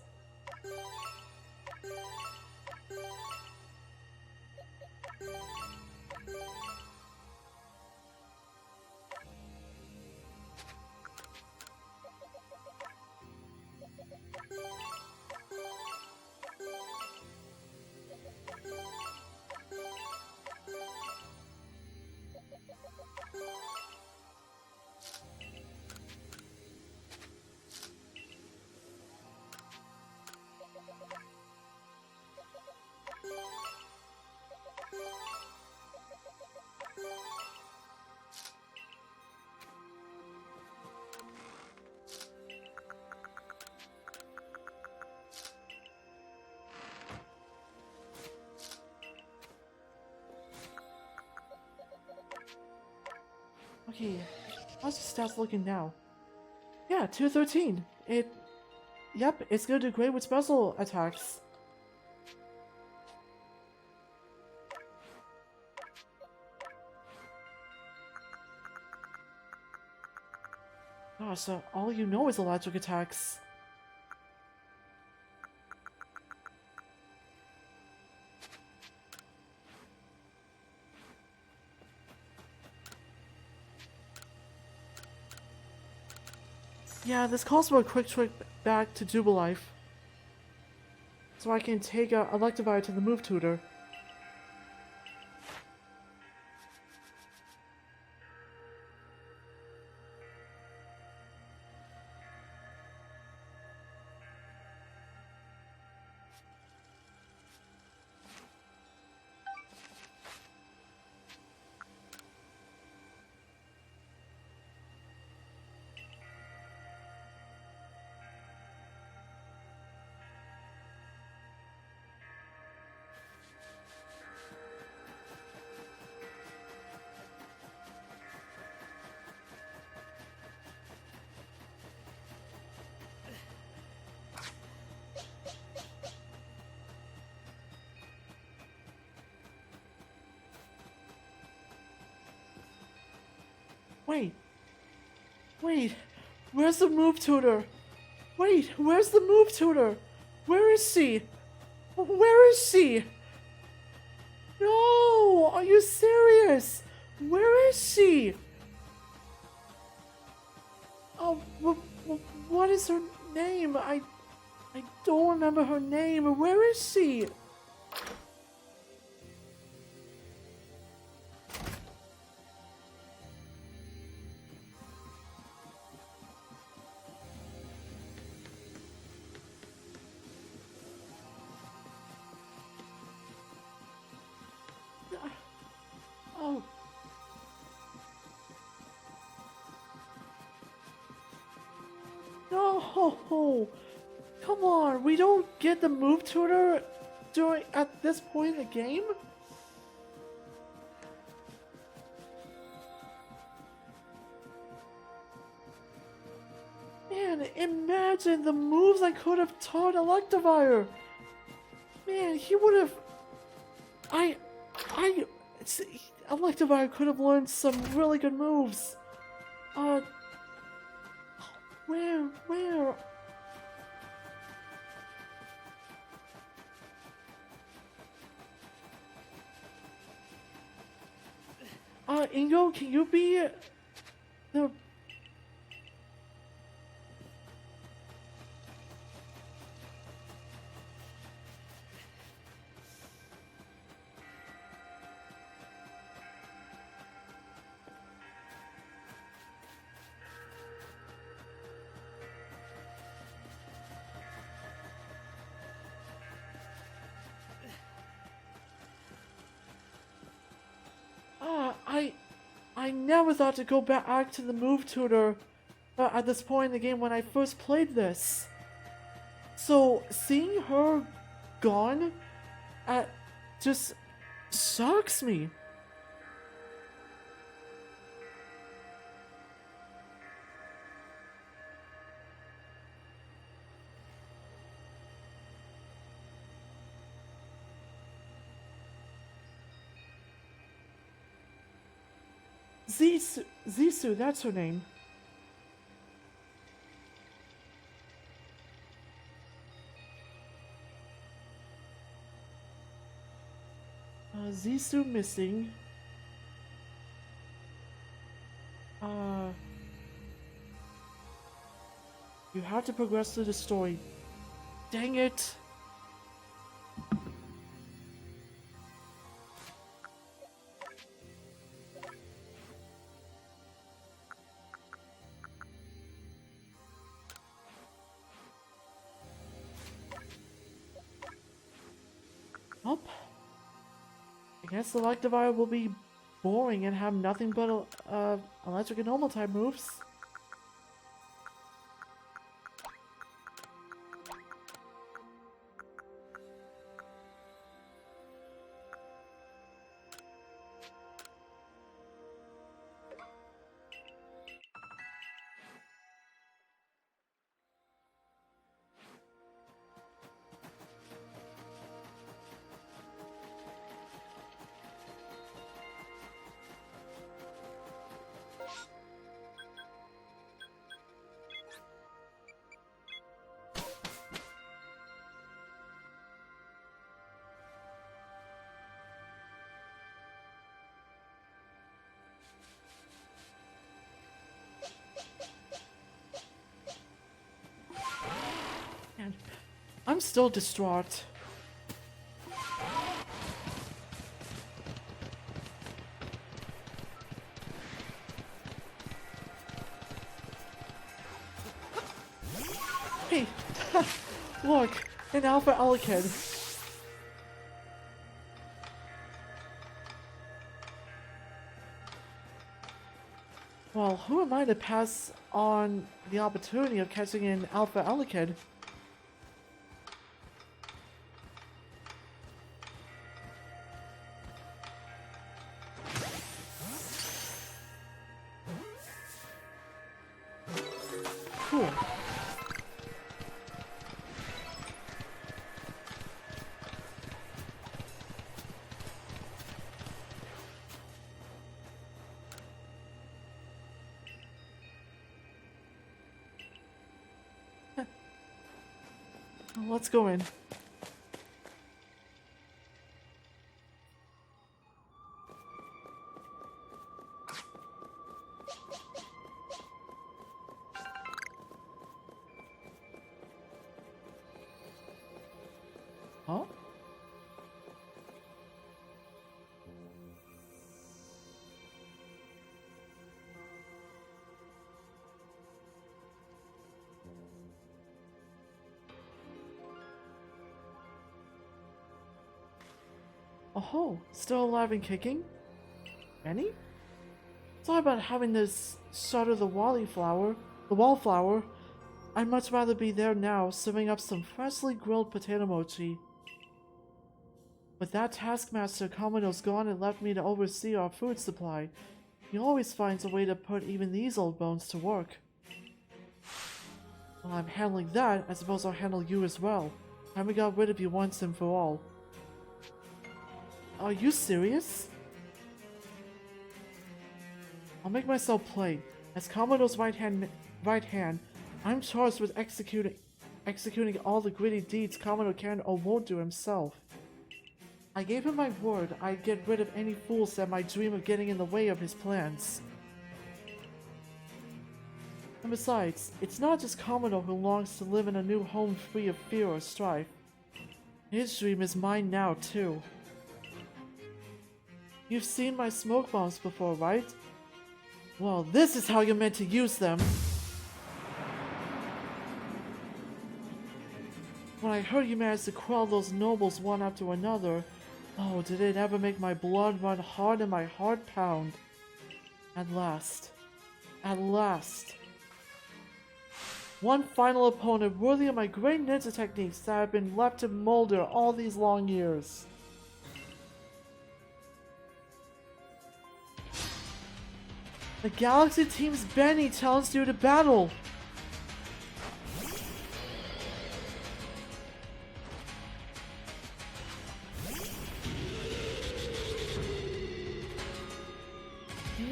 Okay, how's the stats looking now? Yeah, 213. Yep, it's gonna do great with special attacks. Gosh, so all you know is electric attacks. Yeah, this calls for a quick trip back to Jubilife. So I can take Electivire to the move tutor. Wait. Wait. Where's the move tutor? Wait, where's the move tutor? Where is she? Where is she? No! Are you serious? Where is she? Oh, what is her name? I don't remember her name. Where is she? Oh. No! Come on, we don't get the move tutor at this point in the game? Man, imagine the moves I could have taught Electivire! Man, he would have... Electivire could have learned some really good moves. Where? Ingo, can you be the... I never thought to go back to the move tutor at this point in the game when I first played this. So seeing her gone just shocks me. Zisu, that's her name. Zisu missing. You have to progress through the story. Dang it! Nope. I guess Electivire will be boring and have nothing but electric and normal type moves. Man, I'm still distraught. Hey, look, an Alpha Elekid. Well, who am I to pass on the opportunity of catching an Alpha Elekid? Cool. Let's go in. Huh? Oh, still alive and kicking? Benny? Sorry about having this shot of the wallflower. I'd much rather be there now, serving up some freshly grilled potato mochi. With that taskmaster Komodo's gone and left me to oversee our food supply, he always finds a way to put even these old bones to work. While I'm handling that, I suppose I'll handle you as well. Time we got rid of you once and for all. Are you serious? I'll make myself plain. As Komodo's right hand, I'm charged with executing all the gritty deeds Komodo can or won't do himself. I gave him my word I'd get rid of any fools that might dream of getting in the way of his plans. And besides, it's not just Komodo who longs to live in a new home free of fear or strife. His dream is mine now, too. You've seen my smoke bombs before, right? Well, this is how you're meant to use them. When I heard you managed to quell those nobles one after another, oh, did it ever make my blood run hard and my heart pound. At last. At last. One final opponent worthy of my great ninja techniques that have been left to molder all these long years. The Galaxy Team's Benny challenged you to battle!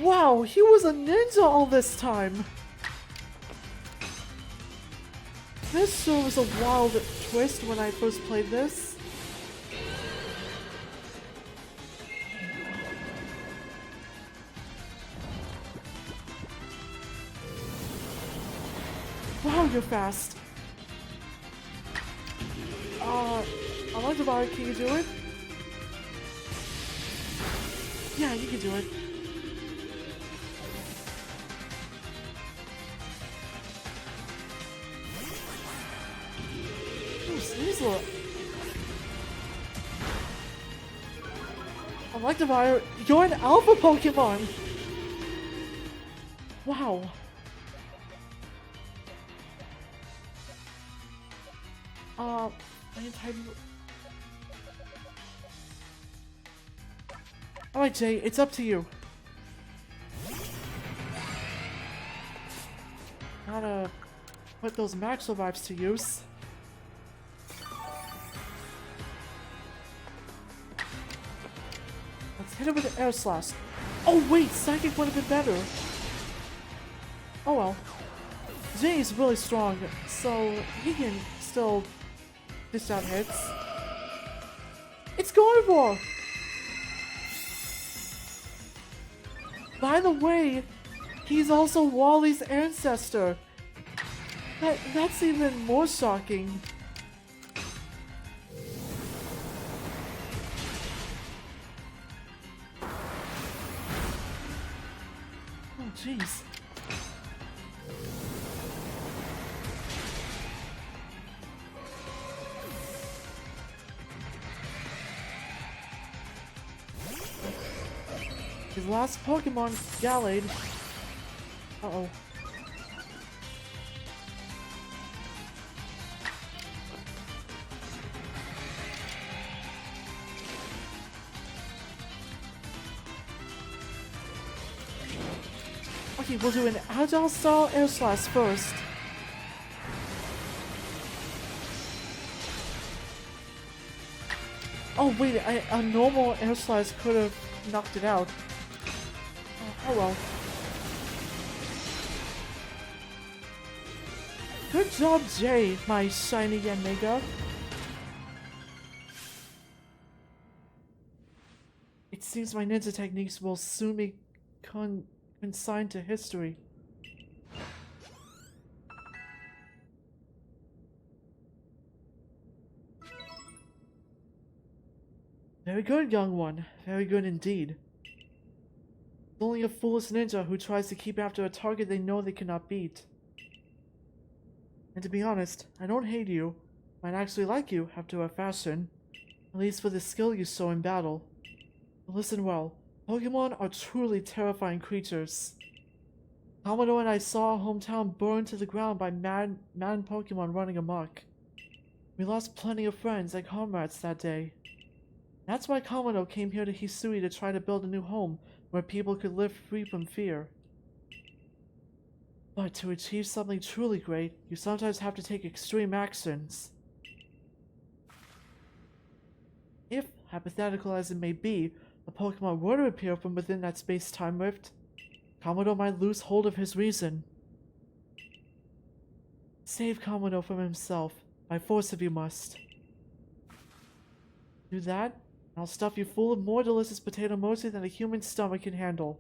Wow, he was a ninja all this time! This sure was a wild twist when I first played this. Wow, you're fast. I like to buy. Can you do it? Yeah, you can do it. Oh, Sneasel. I like to buy. You're an alpha Pokemon. Wow. Alright, Jay, it's up to you. Gotta put those max revives to use. Let's hit it with the air slash. Oh wait, psychic would have been better. Oh well. Jay is really strong, so he can still dish out hits. It's Gardevoir! By the way, he's also Wally's ancestor. That's even more shocking. Oh jeez. His last Pokemon, Gallade. Uh-oh. Okay, we'll do an Agile style Air Slash first. Oh wait, a normal Air Slash could have knocked it out. Oh well. Good job, Jay, my shiny Yanmega. It seems my ninja techniques will soon be consigned to history. Very good, young one. Very good indeed. It's only a foolish ninja who tries to keep after a target they know they cannot beat. And to be honest, I don't hate you. Might actually like you after a fashion. At least for the skill you show in battle. But listen well, Pokemon are truly terrifying creatures. Commodore and I saw our hometown burned to the ground by mad Pokemon running amok. We lost plenty of friends and comrades that day. That's why Commodore came here to Hisui to try to build a new home where people could live free from fear. But to achieve something truly great, you sometimes have to take extreme actions. If, hypothetical as it may be, a Pokemon were to appear from within that space-time rift, Commodore might lose hold of his reason. Save Commodore from himself, by force if you must. Do that, I'll stuff you full of more delicious potato mochi than a human stomach can handle.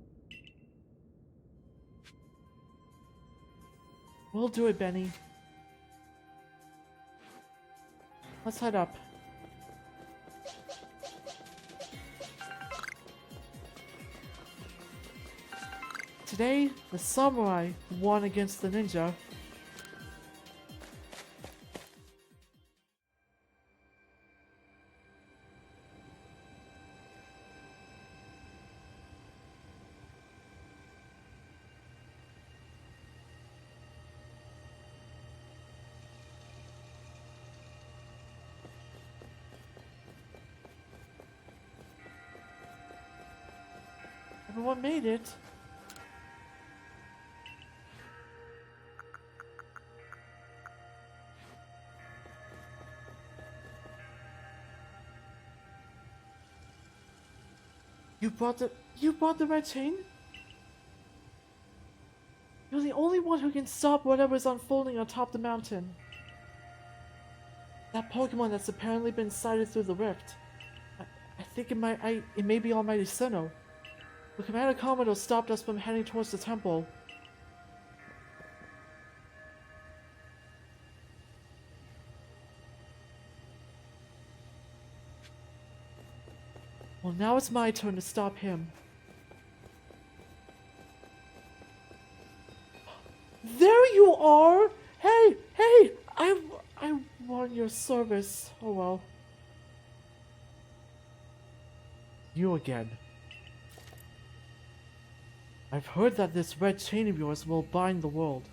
We'll do it, Benny. Let's head up. Today, the samurai won against the ninja. Everyone made it. You brought the red chain? You're the only one who can stop whatever is unfolding atop the mountain. That Pokemon that's apparently been sighted through the rift. I think it may be Almighty Sinnoh. The Commander Commodore stopped us from heading towards the temple. Well, now it's my turn to stop him. There you are! Hey! I want your service. Oh well. You again. I've heard that this red chain of yours will bind the world.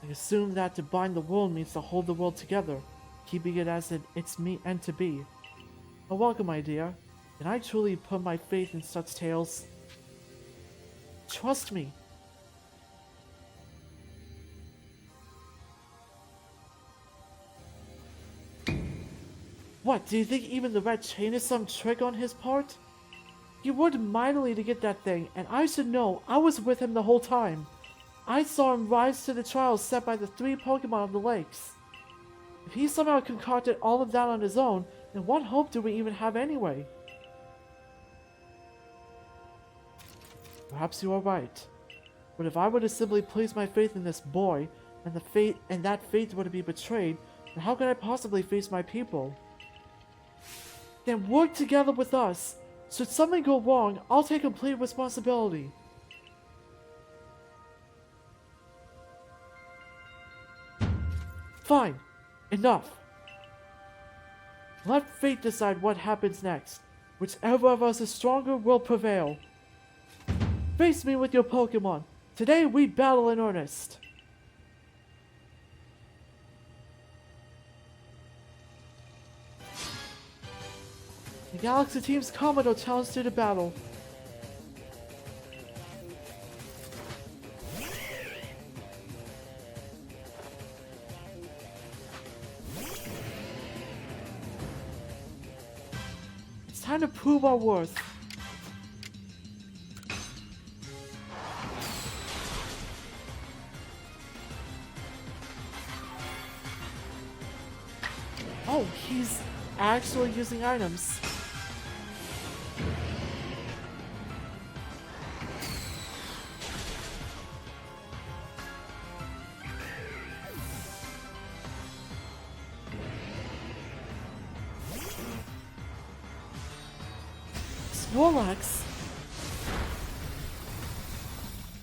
I assume that to bind the world means to hold the world together, keeping it as it's meant to be. Oh, welcome, my dear. Can I truly put my faith in such tales? Trust me. What, do you think even the red chain is some trick on his part? He worked mightily to get that thing, and I should know. I was with him the whole time. I saw him rise to the trials set by the 3 Pokemon of the lakes. If he somehow concocted all of that on his own, then what hope do we even have anyway? Perhaps you are right. But if I were to simply place my faith in this boy, and that faith were to be betrayed, then how could I possibly face my people? Then work together with us. Should something go wrong, I'll take complete responsibility. Fine. Enough. Let fate decide what happens next. Whichever of us is stronger will prevail. Face me with your Pokemon. Today we battle in earnest. The Galaxy Team's Commodore challenged you to battle. It's time to prove our worth. no, he's actually using items. Snorlax.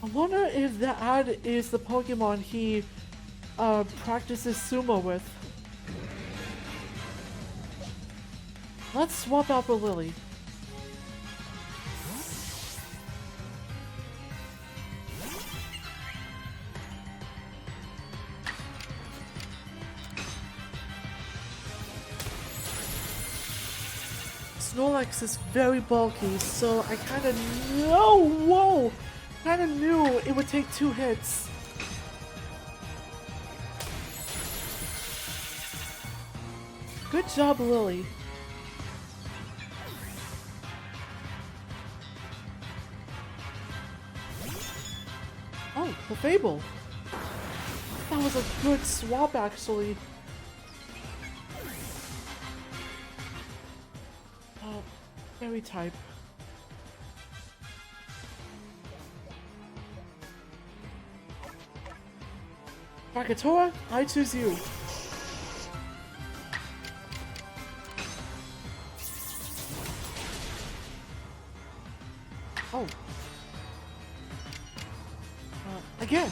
I wonder if the ad is the Pokemon he practices sumo with. Let's swap out for Lily. Snorlax is very bulky, so I kinda kinda knew it would take 2 hits. Good job, Lily. Oh, the Fable. That was a good swap, actually. Fairy type. Krakatoa, I choose you. Oh. Again.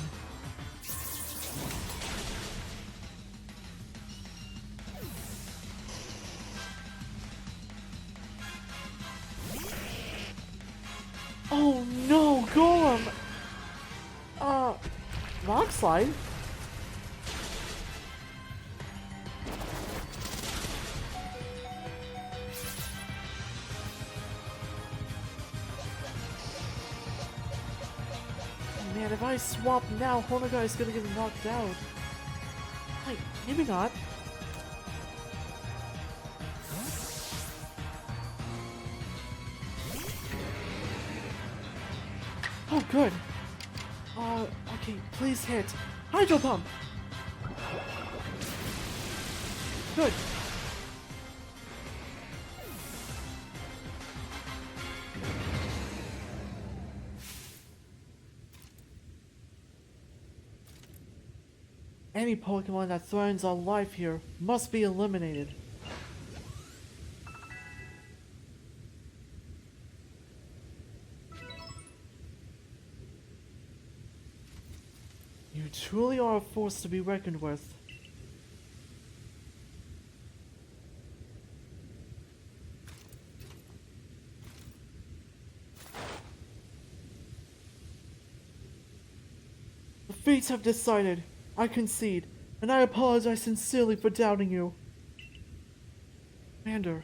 Oh no, Golem! Rock Slide? Man, if I swap now, Honogai is gonna get knocked out. Wait, maybe not. Oh, good. Okay, please hit. Hydro Pump! Good. Any Pokemon that threatens our life here must be eliminated. You truly are a force to be reckoned with. The fates have decided. I concede, and I apologize sincerely for doubting you. Commander,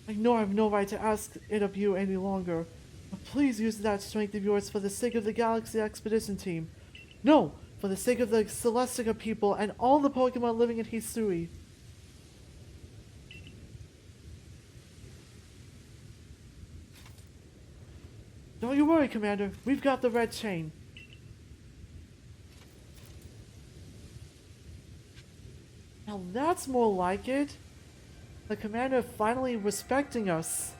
I know I have no right to ask it of you any longer, but please use that strength of yours for the sake of the Galaxy Expedition Team. No, for the sake of the Celestica people and all the Pokemon living in Hisui. Don't you worry, Commander. We've got the red chain. Now that's more like it. The Commander finally respecting us.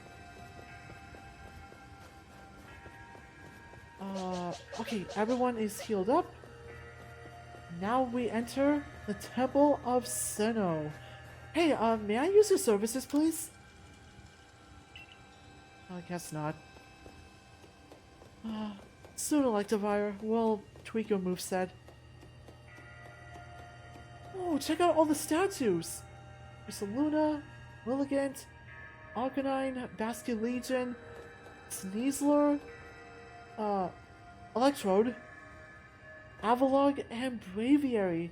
Okay, everyone is healed up. Now we enter the Temple of Sinnoh. Hey, may I use your services, please? I guess not. Soon, Electivire. We'll tweak your moveset. Oh, check out all the statues! There's a Luna, Lilligant, Arcanine, Basculegion, Sneasler, Electrode, Avalugg, and Braviary.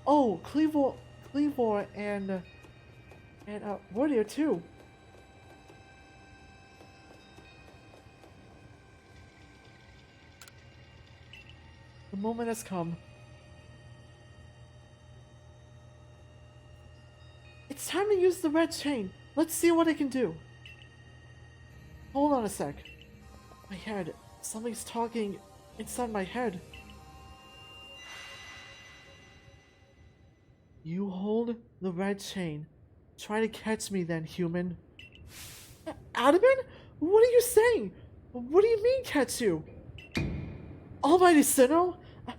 Oh, Cleavor and Warrior too. The moment has come. It's time to use the red chain. Let's see what it can do. Hold on a sec. My head. Something's talking inside my head. You hold the red chain. Try to catch me then, human. Adaman? What are you saying? What do you mean, catch you? Almighty Sinnoh?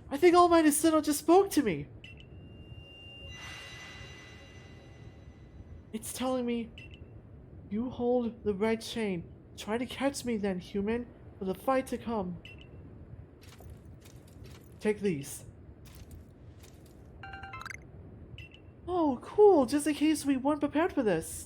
I think Almighty Sinnoh just spoke to me. It's telling me, you hold the red chain. Try to catch me then, human, for the fight to come. Take these. Oh, cool, just in case we weren't prepared for this.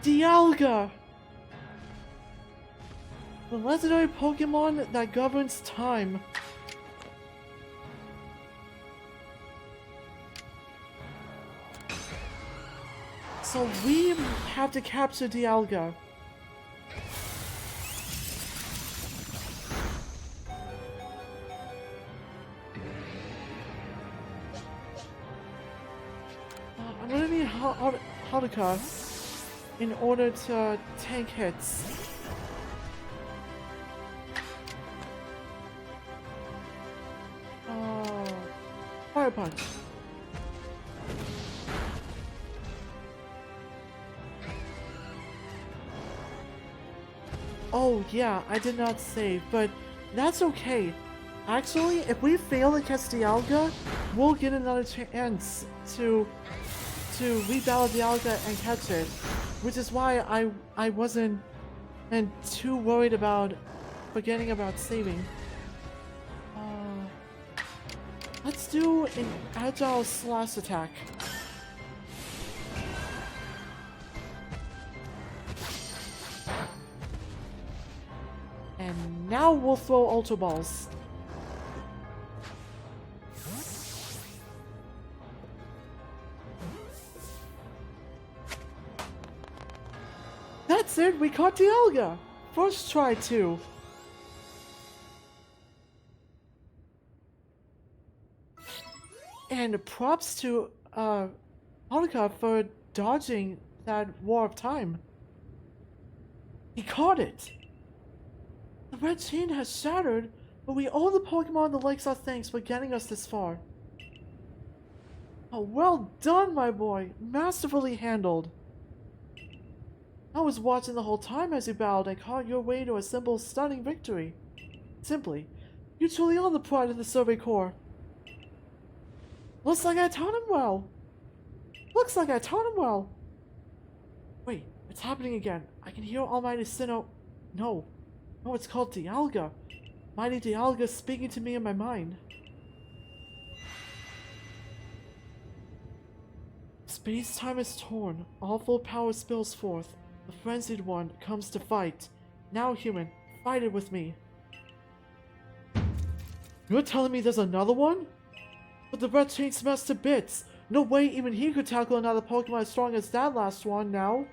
Dialga! The legendary Pokemon that governs time. So we have to capture Dialga. I'm gonna need Haruka in order to tank hits. Fire Punch. Oh yeah, I did not save, but that's okay. Actually, if we fail to catch Dialga, we'll get another chance to rebattle Dialga and catch it. Which is why I wasn't too worried about forgetting about saving. Let's do an agile slash attack. And now we'll throw Ultra Balls. That's it, we caught Dialga! First try too. And props to Haruka for dodging that War of Time. He caught it! The red chain has shattered, but we owe the Pokemon the Lakes our thanks for getting us this far. Oh, well done, my boy! Masterfully handled! I was watching the whole time as you battled and caught your way to a simple, stunning victory. Simply, you truly are the pride of the Survey Corps. Looks like I taught him well. Wait, it's happening again. I can hear Almighty Sinnoh. No, it's called Dialga. Mighty Dialga speaking to me in my mind. Space-time is torn. Awful power spills forth. The frenzied one comes to fight. Now, human, fight it with me. You're telling me there's another one? But the red chain smashed to bits. No way even he could tackle another Pokemon as strong as that last one now.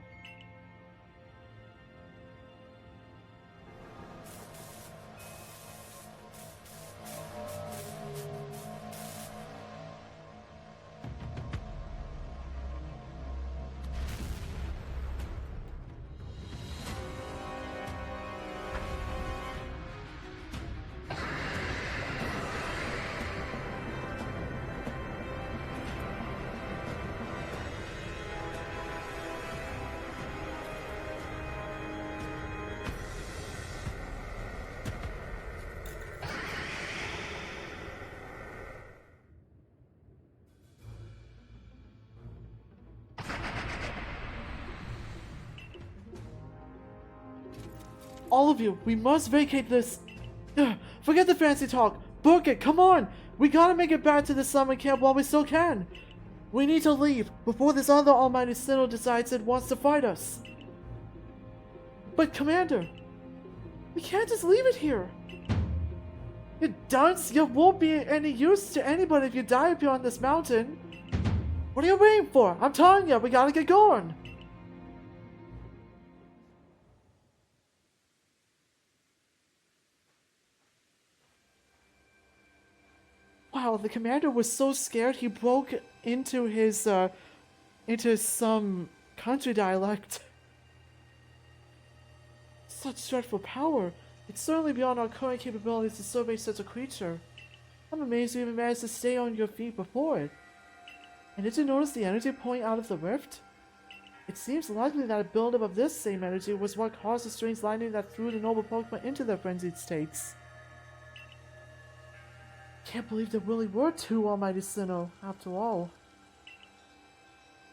All of you, we must vacate this. Ugh, forget the fancy talk. Book it, come on! We gotta make it back to the summer camp while we still can. We need to leave before this other almighty Sinnoh decides it wants to fight us. But Commander, we can't just leave it here. You dunce, you won't be any use to anybody if you die up here on this mountain. What are you waiting for? I'm telling you, we gotta get going. Wow, the commander was so scared he broke into his, into some country dialect. Such dreadful power. It's certainly beyond our current capabilities to survey such a creature. I'm amazed you even managed to stay on your feet before it. And did you notice the energy pouring out of the rift? It seems likely that a buildup of this same energy was what caused the strange lightning that threw the noble Pokemon into their frenzied states. Can't believe there really were two Almighty Sinnoh, after all.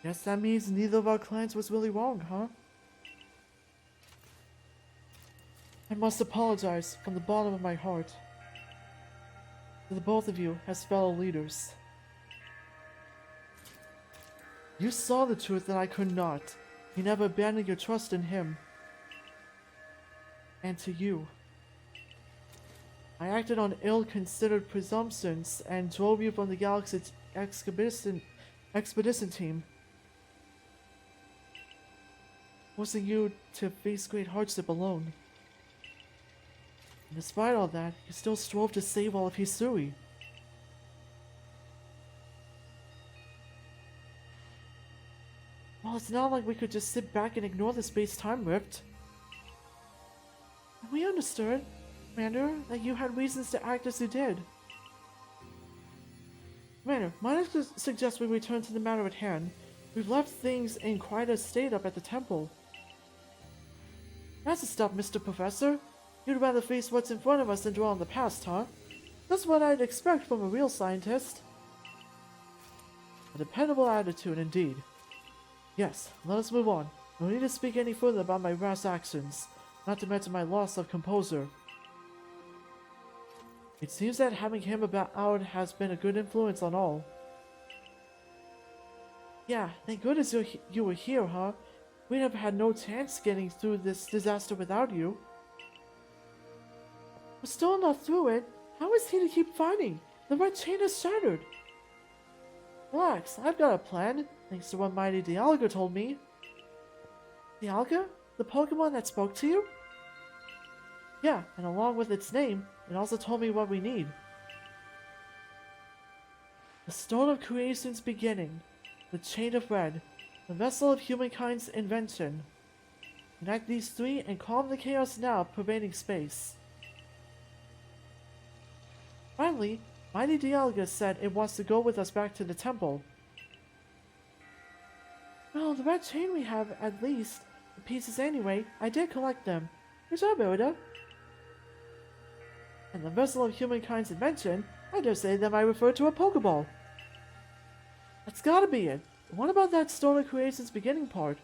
Guess that means neither of our clans was really wrong, huh? I must apologize from the bottom of my heart to the both of you as fellow leaders. You saw the truth that I could not. You never abandoned your trust in him. And to you. I acted on ill-considered presumptions and drove you from the Galaxy's expedition team, forcing you to face great hardship alone. And despite all that, you still strove to save all of Hisui. Well, it's not like we could just sit back and ignore the space-time rift. We understood, Commander, that you had reasons to act as you did. Commander, might I suggest we return to the matter at hand? We've left things in quite a state up at the temple. That's the stuff, Mr. Professor. You'd rather face what's in front of us than dwell on the past, huh? That's what I'd expect from a real scientist. A dependable attitude, indeed. Yes, let us move on. No need to speak any further about my rash actions, not to mention my loss of composure. It seems that having him out has been a good influence on all. Yeah, thank goodness you were here, huh? We'd have had no chance getting through this disaster without you. We're still not through it. How is he to keep fighting? The red chain is shattered. Relax, I've got a plan, thanks to what Mighty Dialga told me. Dialga? The Pokemon that spoke to you? Yeah, and along with its name, it also told me what we need. The Stone of Creation's beginning, the Chain of Red, the Vessel of Humankind's invention. Connect these three and calm the chaos now pervading space. Finally, Mighty Dialga said it wants to go with us back to the temple. Well, the red chain we have, at least, the pieces anyway, I did collect them. Good job, Erida. And the Vessel of Humankind's invention, I dare say that might refer to a Pokeball. That's gotta be it. What about that Stone of Creation's beginning part?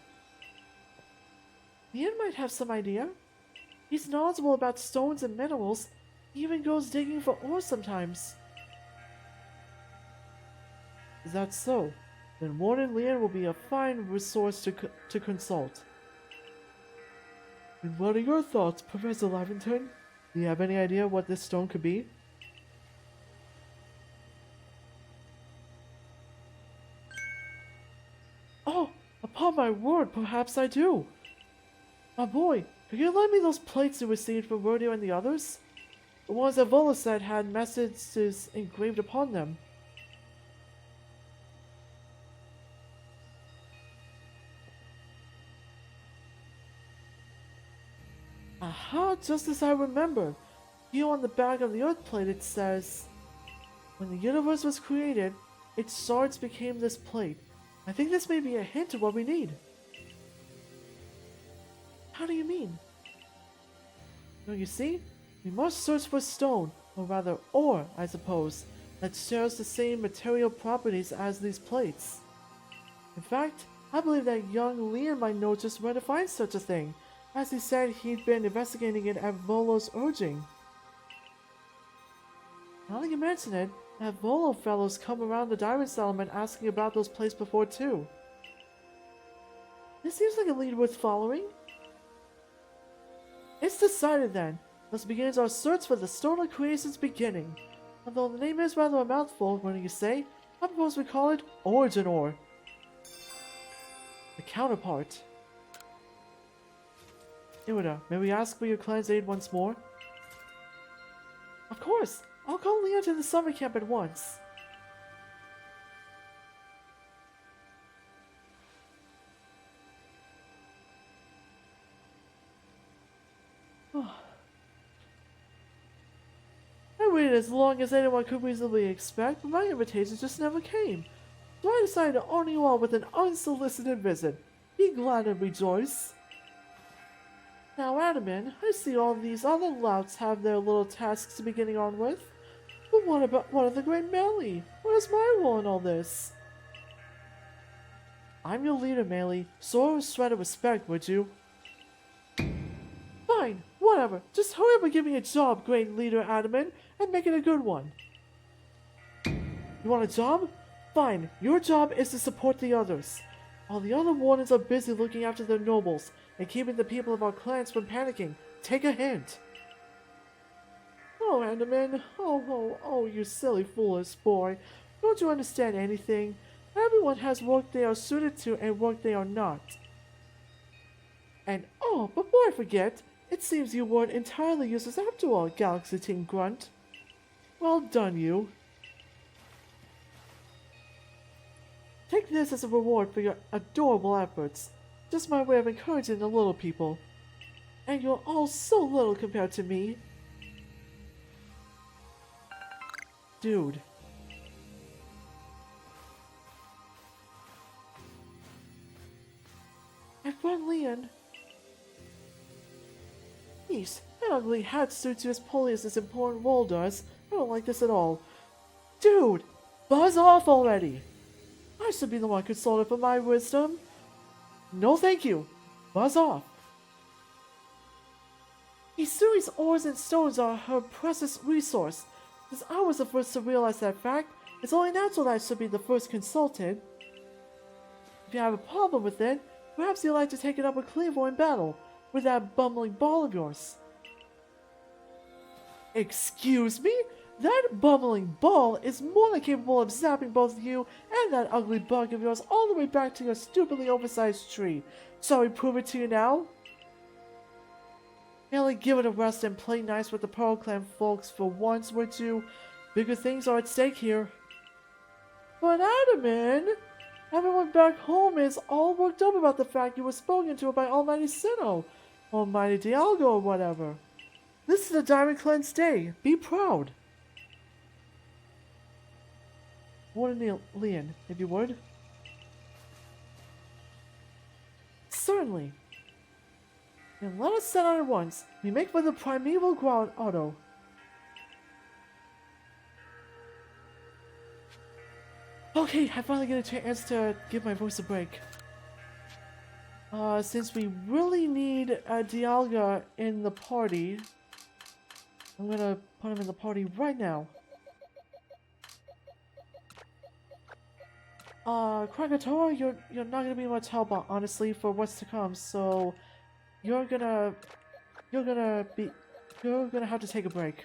Ian might have some idea. He's knowledgeable about stones and minerals. He even goes digging for ore sometimes. Is that so? Then Warden Leon will be a fine resource to consult. And what are your thoughts, Professor Lavington? Do you have any idea what this stone could be? Oh, upon my word, perhaps I do. My boy, could you lend me those plates you received from Rodeo and the others? The ones that Vola said had messages engraved upon them. Aha, just as I remember. Here on the back of the Earth plate it says, when the universe was created, its shards became this plate. I think this may be a hint of what we need. How do you mean? Don't you see? We must search for stone, or rather ore, I suppose, that shares the same material properties as these plates. In fact, I believe that young Leon might know just where to find such a thing. as he said he'd been investigating it at Volo's urging. Now that you mention it, that Volo fellows come around the diamond settlement asking about those places before too. This seems like a lead worth following. It's decided then. Thus begins our search for the Stone of Creation's beginning. Although the name is rather a mouthful, what do you say? I propose we call it Origin Ore. The counterpart. Iwata, may we ask for your clan's aid once more? Of course! I'll call Leon to the summer camp at once. I waited as long as anyone could reasonably expect, but my invitation just never came. So I decided to honor you all with an unsolicited visit. Be glad and rejoice. Now, Adaman, I see all these other louts have their little tasks to be getting on with. But what of the great Melee? Where's my role in all this? I'm your leader, Melee. So shred of respect, would you? Fine, whatever. Just hurry up and give me a job, great leader Adaman, and make it a good one. You want a job? Fine, your job is to support the others. While the other wardens are busy looking after their nobles and keeping the people of our clans from panicking, take a hint. Oh, Adaman, oh, you silly, foolish boy. Don't you understand anything? Everyone has work they are suited to and work they are not. And oh, before I forget, it seems you weren't entirely useless after all, Galaxy Team Grunt. Well done, you. Take this as a reward for your adorable efforts. Just my way of encouraging the little people. And you're all so little compared to me. Dude. My friend Leon. Yeesh, that ugly hat suits you as poorly as this important role does. I don't like this at all. Dude! Buzz off already! I should be the one consulted for my wisdom. No thank you. Buzz off. Isuri's ores and stones are her precious resource. Since I was the first to realize that fact, it's only natural that I should be the first consulted. If you have a problem with it, perhaps you'd like to take it up with Clevo in battle, with that bumbling ball of yours. Excuse me? That bumbling ball is more than capable of zapping both you and that ugly bug of yours all the way back to your stupidly oversized tree. Shall we prove it to you now? Merely give it a rest and play nice with the Pearl Clan folks for once, would you? Bigger things are at stake here. But Adaman, everyone back home is all worked up about the fact you were spoken to by Almighty Sinnoh, Almighty Dialga or whatever. This is the Diamond Clan's day. Be proud. Warden Leon, if you would. Certainly. Then let us set out at once. We make for the primeval ground auto. Okay, I finally get a chance to give my voice a break. Since we really need Dialga in the party, I'm gonna put him in the party right now. Krakatoa, you're not gonna be much help, honestly, for what's to come, so you're gonna have to take a break.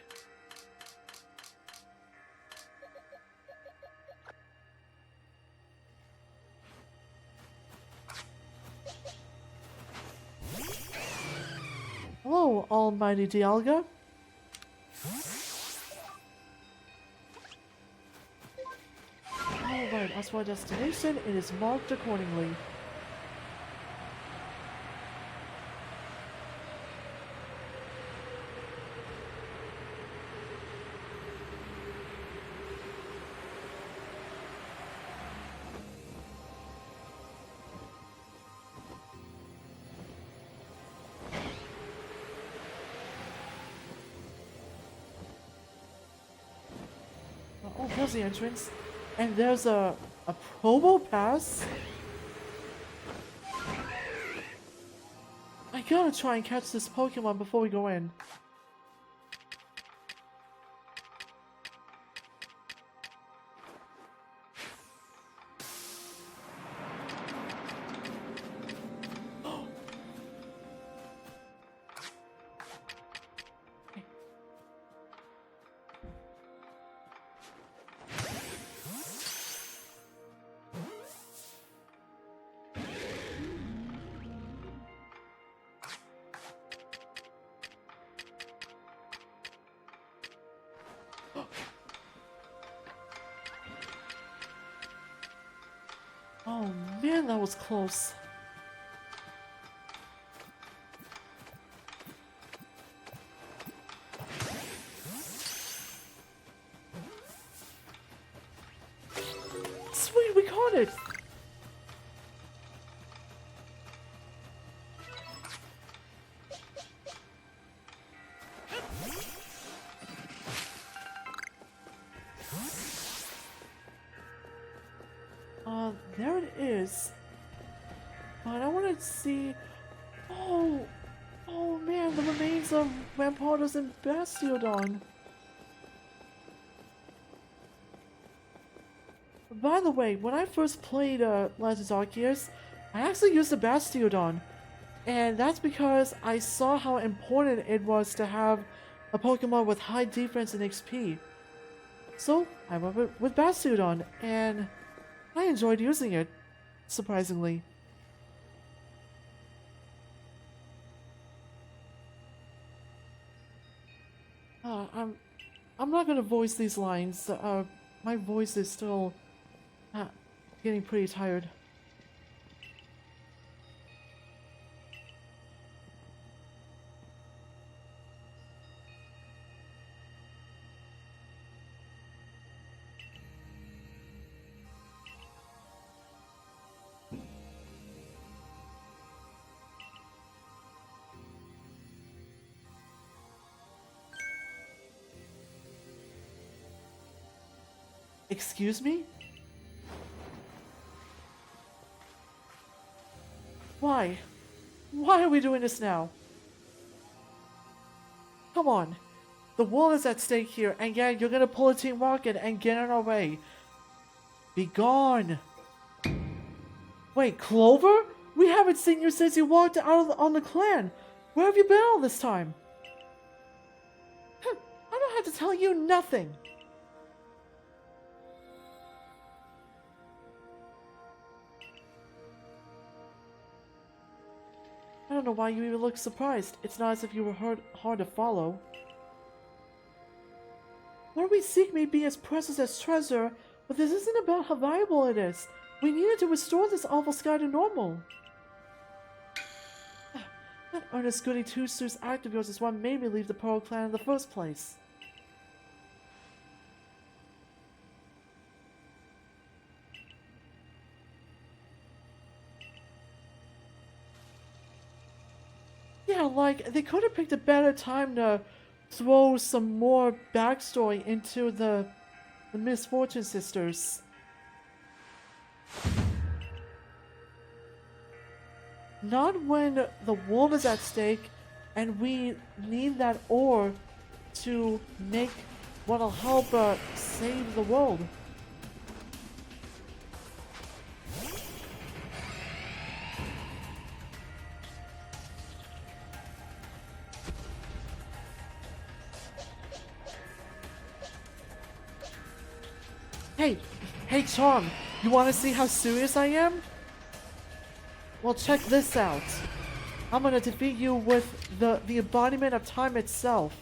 Hello, Almighty Dialga. Alright, as for our destination, it is marked accordingly. Oh, there's the entrance. And there's a promo pass? My gotta try and catch this Pokemon before we go in. Oh man, that was close. Sweet, we caught it! There it is. But I wanted to see... Oh man, the remains of Rampardos and Bastiodon. By the way, when I first played Legends Arceus, I actually used the Bastiodon. And that's because I saw how important it was to have a Pokemon with high defense and XP. So, I went with Bastiodon, and I enjoyed using it, surprisingly. I'm not gonna voice these lines. My voice is still getting pretty tired. Excuse me? Why? Why are we doing this now? Come on. The world is at stake here, and yeah, you're gonna pull a Team Rocket and get in our way. Be gone. Wait, Clover? We haven't seen you since you walked out on the clan. Where have you been all this time? I don't have to tell you nothing. I don't know why you even look surprised. It's not as if you were hard to follow. What we seek may be as precious as treasure, but this isn't about how valuable it is. We needed to restore this awful sky to normal. That earnest goody two-shoes act of yours is what made me leave the Pearl Clan in the first place. Yeah, like, they could have picked a better time to throw some more backstory into the Misfortune Sisters. Not when the world is at stake and we need that ore to make what'll help save the world. Hey Charm, you wanna see how serious I am? Well, check this out. I'm gonna defeat you with the embodiment of time itself.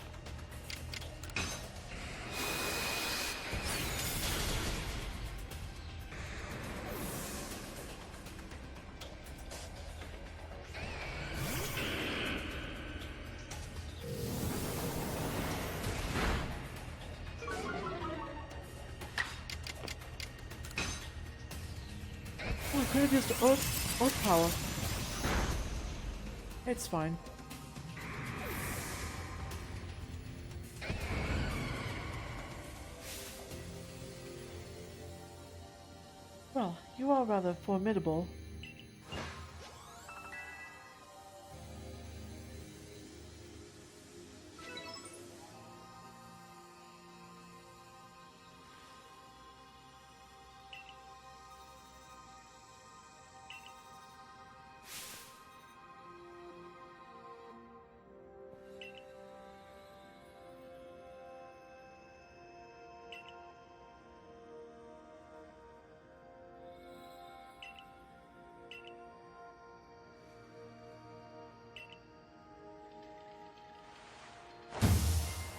Oh, I could have used Earth power. It's fine. Well, you are rather formidable.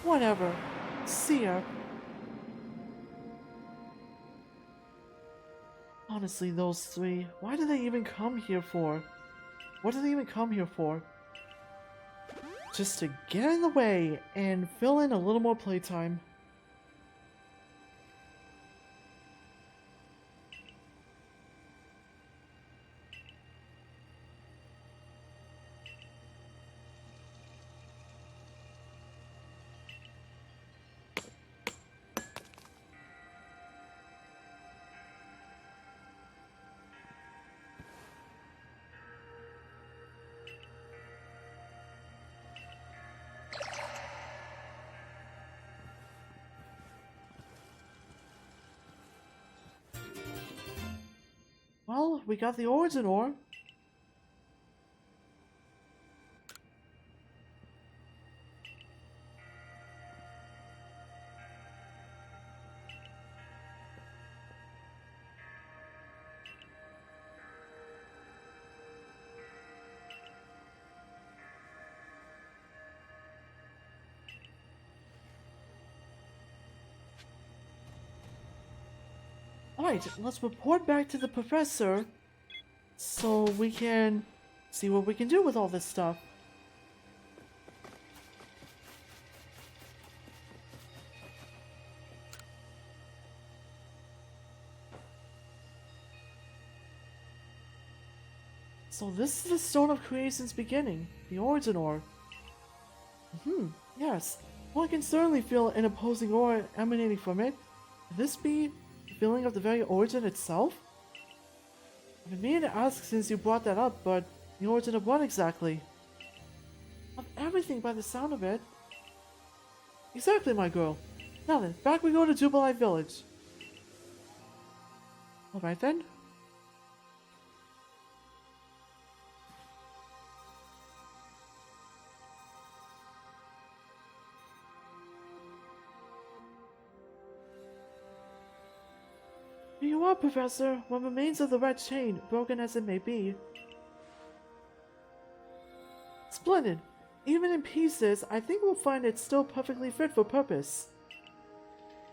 Whatever. See ya. Honestly, those three, why do they even come here for? What do they even come here for? Just to get in the way and fill in a little more playtime. Well, we got the origin ore. Alright, let's report back to the professor so we can see what we can do with all this stuff. So this is the Stone of Creation's beginning, the origin ore. Yes. Well, I can certainly feel an opposing aura emanating from it. Could this be the feeling of the very origin itself? I've been meaning to ask since you brought that up, but the origin of what exactly? Of everything by the sound of it. Exactly, my girl. Now then, back we go to Jubilee Village. Alright then. Here you are, Professor. What remains of the red chain, broken as it may be. Splendid. Even in pieces, I think we'll find it still perfectly fit for purpose.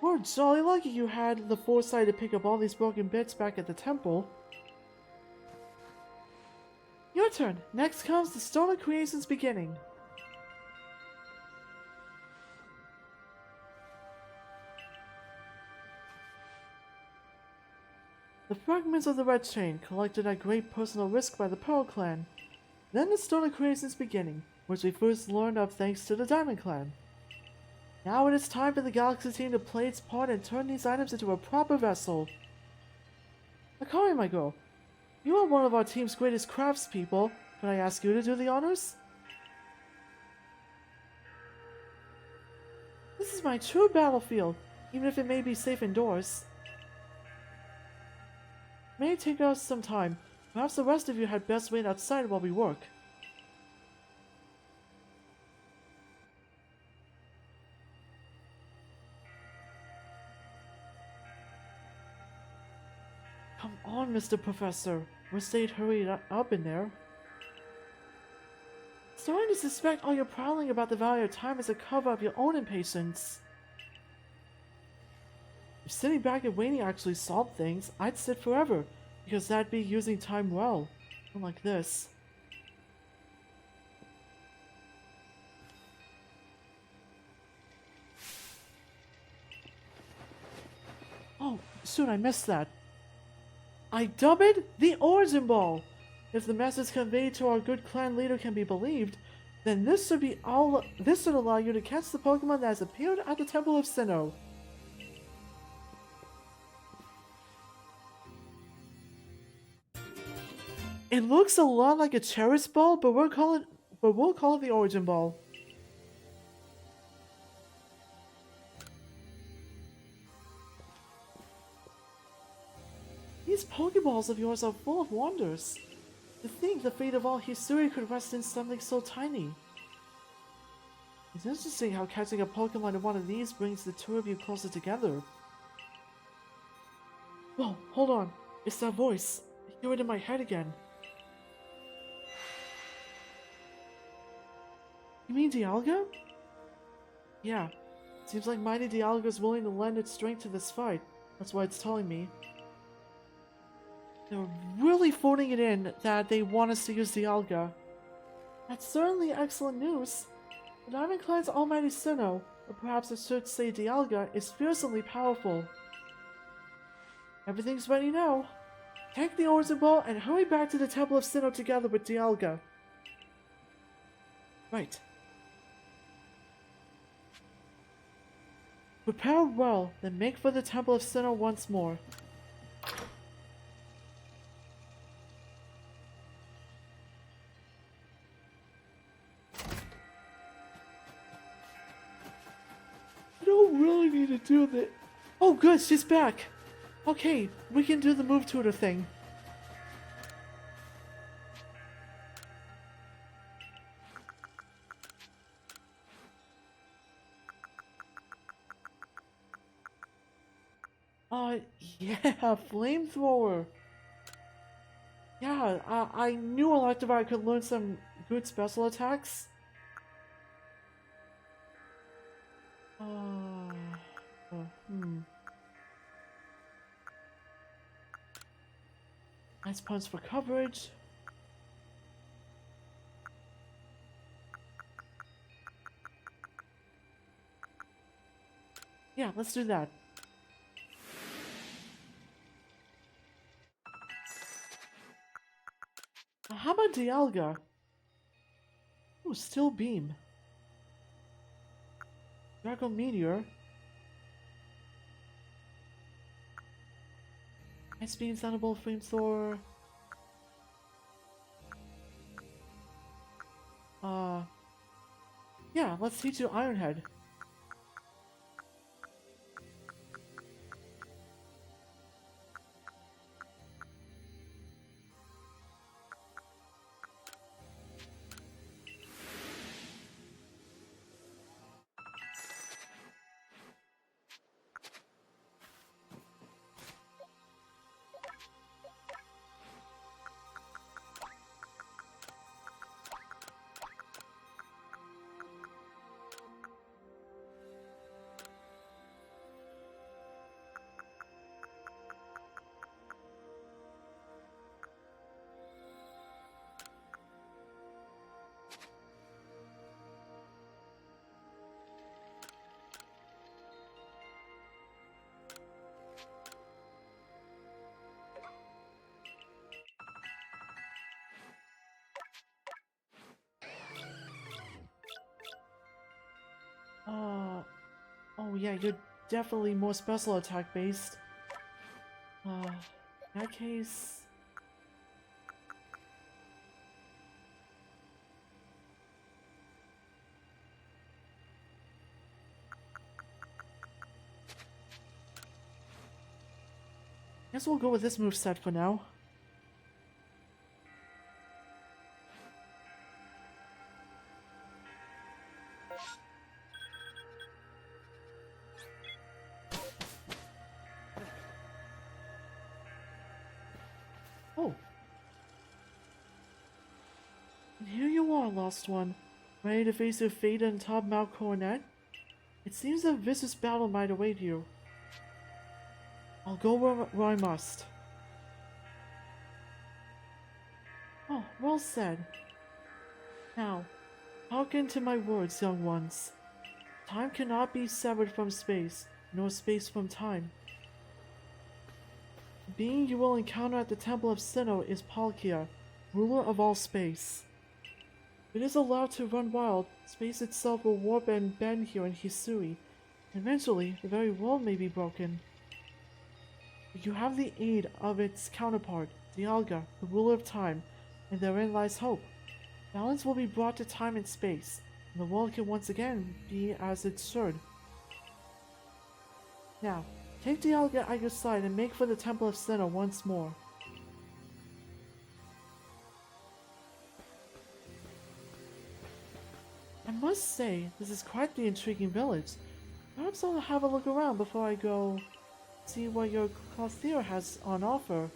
We're jolly lucky you had the foresight to pick up all these broken bits back at the temple. Your turn. Next comes the Stone of Creation's beginning. The fragments of the Red Chain, collected at great personal risk by the Pearl Clan. Then the Stone of Creation's beginning, which we first learned of thanks to the Diamond Clan. Now it is time for the Galaxy team to play its part and turn these items into a proper vessel. Akari, my girl, you are one of our team's greatest craftspeople. Can I ask you to do the honors? This is my true battlefield, even if it may be safe indoors. It may take us some time. Perhaps the rest of you had best wait outside while we work. Come on, Mr. Professor. We're stayed hurried up in there. Starting to suspect all your prowling about the value of time is a cover of your own impatience. If sitting back and waiting actually solved things, I'd sit forever, because that'd be using time well, unlike this. Oh, shoot, I missed that. I dub it the Origin Ball! If the message conveyed to our good clan leader can be believed, then this should allow you to catch the Pokemon that has appeared at the Temple of Sinnoh. It looks a lot like a Cherish Ball, but we'll call it the Origin Ball. These Pokeballs of yours are full of wonders. To think the fate of all history could rest in something so tiny. It's interesting how catching a Pokemon in one of these brings the two of you closer together. Whoa, hold on. It's that voice. I hear it in my head again. You mean Dialga? Yeah, Seems like Mighty Dialga is willing to lend its strength to this fight. That's what it's telling me. They're really phoning it in that they want us to use Dialga. That's certainly excellent news. The Diamond Clan's almighty Sinnoh, or perhaps I should say Dialga, is fearsomely powerful. Everything's ready now. Take the Origin Ball and hurry back to the Temple of Sinnoh together with Dialga. Right. Prepare well, then make for the Temple of Sinnoh once more. I don't really need to do that. Oh good, she's back! Okay, we can do the move tutor thing. Yeah, flamethrower. Yeah, I knew Electivire could learn some good special attacks. Nice punch for coverage. Yeah, let's do that. How about Dialga? Ooh, Steel Beam. Draco Meteor. Ice Beam, Thunderbolt, Flamethrower. Yeah, let's teach you Iron Head. Oh yeah, you're definitely more special attack based. In that case... Guess we'll go with this moveset for now. Oh. And here you are, Lost One. Ready to face your fate on top Mount Coronet? It seems a vicious battle might await you. I'll go where I must. Oh, well said. Now, hearken to my words, young ones. Time cannot be severed from space, nor space from time. The being you will encounter at the Temple of Sinnoh is Palkia, ruler of all space. If it is allowed to run wild, space itself will warp and bend here in Hisui. Eventually, the very world may be broken. But you have the aid of its counterpart, Dialga, the ruler of time, and therein lies hope. Balance will be brought to time and space, and the world can once again be as it should. Now, take Dialga at your side and make for the Temple of Sinnoh once more. I must say, this is quite the intriguing village. Perhaps I'll have a look around before I go see what your Clothier has on offer.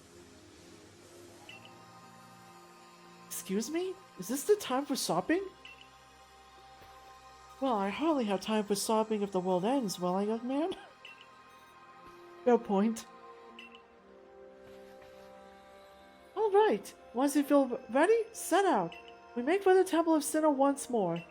Excuse me? Is this the time for shopping? Well, I hardly have time for sobbing if the world ends, will I, young man? Fair point. Alright, once you feel ready, set out. We make for the Temple of Sinnoh once more.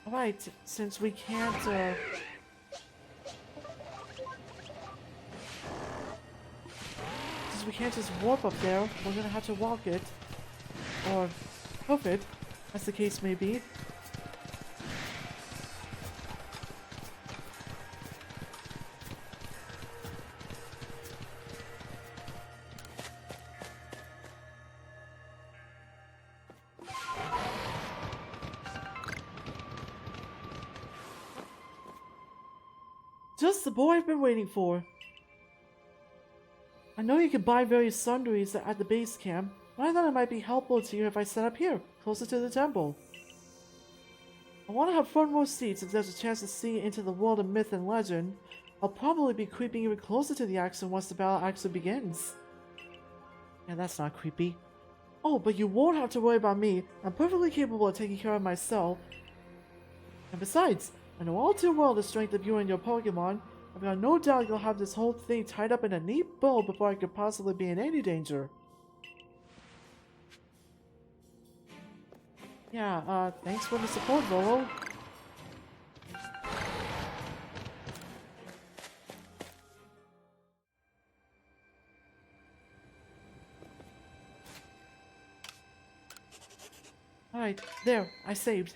Alright, since we can't, just warp up there, we're gonna have to walk it. Or hoof it, as the case may be. Just the boy I've been waiting for. I know you can buy various sundries at the base camp, but I thought it might be helpful to you if I set up here, closer to the temple. I want to have front row seats if there's a chance to see into the world of myth and legend. I'll probably be creeping even closer to the action once the battle actually begins. Yeah, that's not creepy. Oh, but you won't have to worry about me. I'm perfectly capable of taking care of myself. And besides, I know all too well the strength of you and your Pokémon. I've got no doubt you'll have this whole thing tied up in a neat bow before I could possibly be in any danger. Yeah, thanks for the support, Volo. Alright, there, I saved.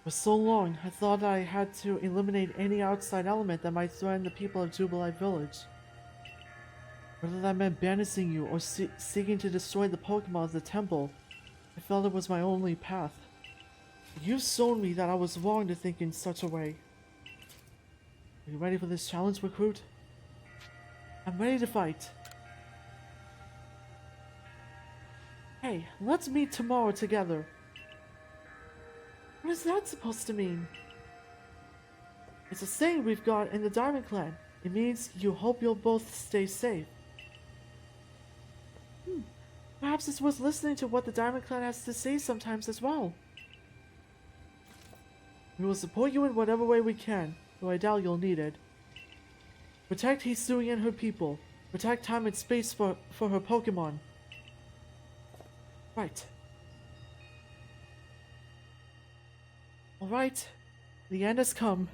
For so long, I thought I had to eliminate any outside element that might threaten the people of Jubilite Village. Whether that meant banishing you or seeking to destroy the Pokemon of the temple, I felt it was my only path. You've shown me that I was wrong to think in such a way. Are you ready for this challenge, recruit? I'm ready to fight. Hey, let's meet tomorrow together. What is that supposed to mean? It's a saying we've got in the Diamond Clan. It means you hope you'll both stay safe. Perhaps it's worth listening to what the Diamond Clan has to say sometimes as well. We will support you in whatever way we can, though I doubt you'll need it. Protect Hisui and her people. Protect time and space for her Pokemon. Right. Alright, the end has come.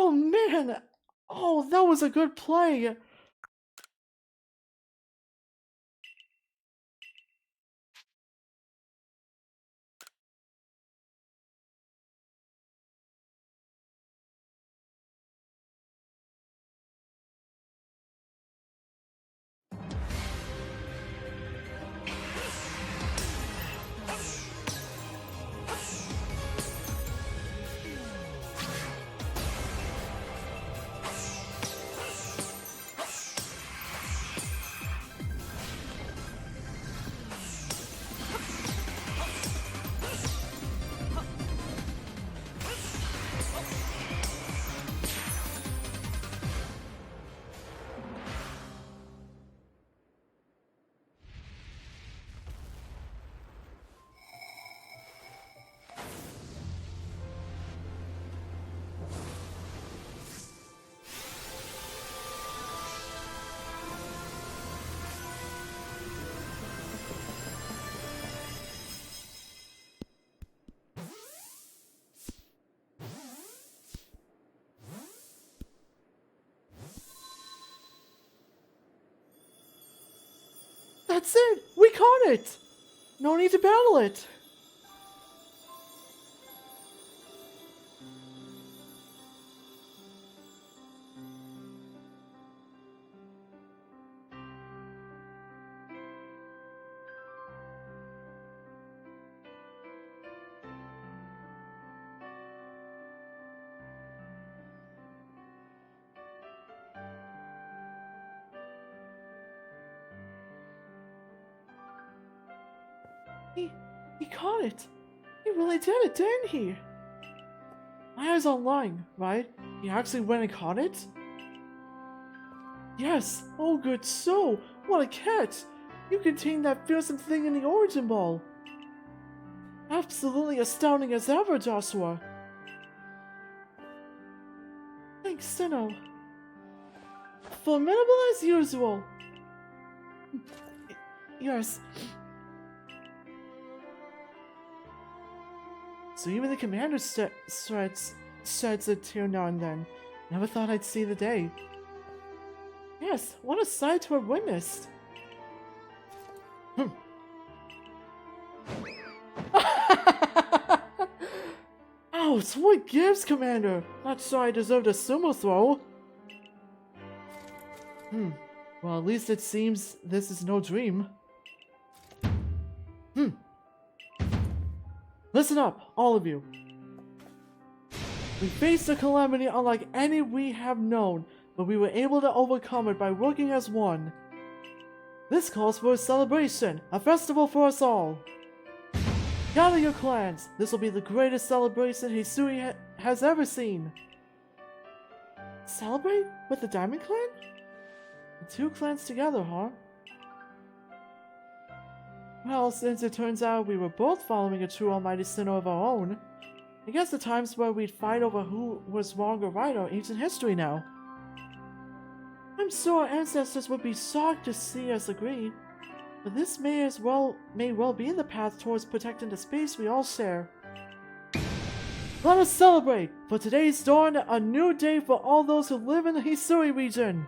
Oh man! Oh, that was a good play! That's it! We caught it! No need to battle it! He caught it! He really did it, didn't he? My eyes online, right? He actually went and caught it? Yes! Oh good so! What a catch! You contained that fearsome thing in the Origin Ball! Absolutely astounding as ever, Joshua! Thanks, Sinnoh. Formidable as usual! Yes. So even the commander sheds a tear now and then. Never thought I'd see the day. Yes, what a sight to have witnessed. Ouch, what gives, Commander? Not sure I deserved a sumo throw. Well, at least it seems this is no dream. Listen up, all of you. We faced a calamity unlike any we have known, but we were able to overcome it by working as one. This calls for a celebration, a festival for us all. Gather your clans. This will be the greatest celebration Hisui has ever seen. Celebrate with the Diamond Clan? The two clans together, huh? Well, since it turns out we were both following a true almighty Sinnoh of our own, I guess the times where we'd fight over who was wrong or right are ancient history now. I'm sure our ancestors would be shocked to see us agree, but this may well be the path towards protecting the space we all share. Let us celebrate! For today's dawn, a new day for all those who live in the Hisui region!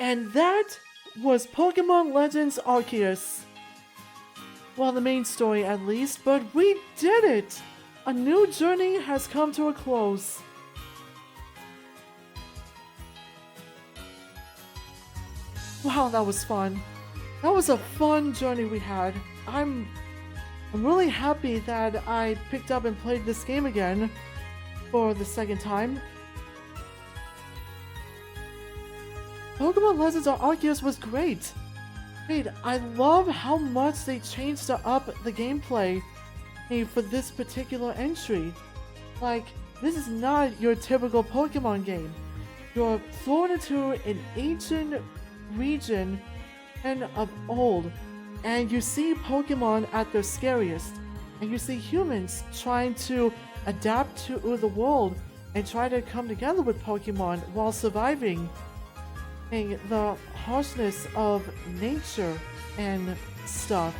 And that was Pokémon Legends Arceus. Well, the main story at least, but we did it! A new journey has come to a close. Wow, that was fun. That was a fun journey we had. I'm really happy that I picked up and played this game again for the second time. Pokémon Legends Arceus was great! I love how much they changed up the gameplay for this particular entry. Like, this is not your typical Pokemon game. You're thrown into an ancient region and of old, and you see Pokemon at their scariest, and you see humans trying to adapt to the world and try to come together with Pokemon while surviving the harshness of nature and stuff.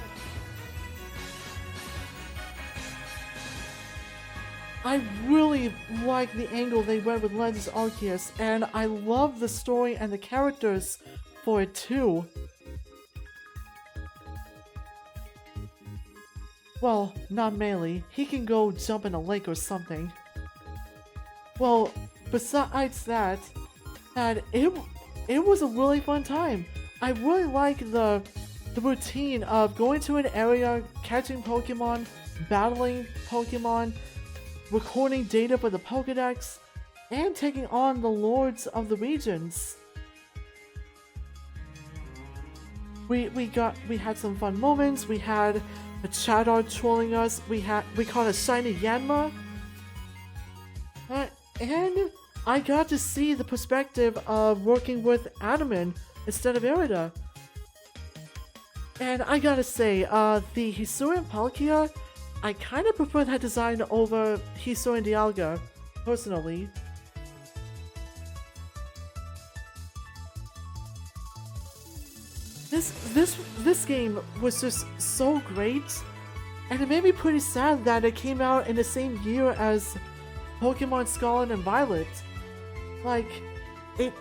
I really like the angle they went with Legends Arceus, and I love the story and the characters for it too. Well, not Melee. He can go jump in a lake or something. Well, besides that, it was a really fun time. I really like the routine of going to an area, catching Pokemon, battling Pokemon, recording data for the Pokédex, and taking on the lords of the regions. We had some fun moments. We had a Chatot trolling us. We caught a shiny Yanma. And I got to see the perspective of working with Adaman instead of Irida. And I gotta say, the Hisuian Palkia, I kind of prefer that design over Hisuian Dialga, personally. This game was just so great, and it made me pretty sad that it came out in the same year as Pokemon Scarlet and Violet. Like, I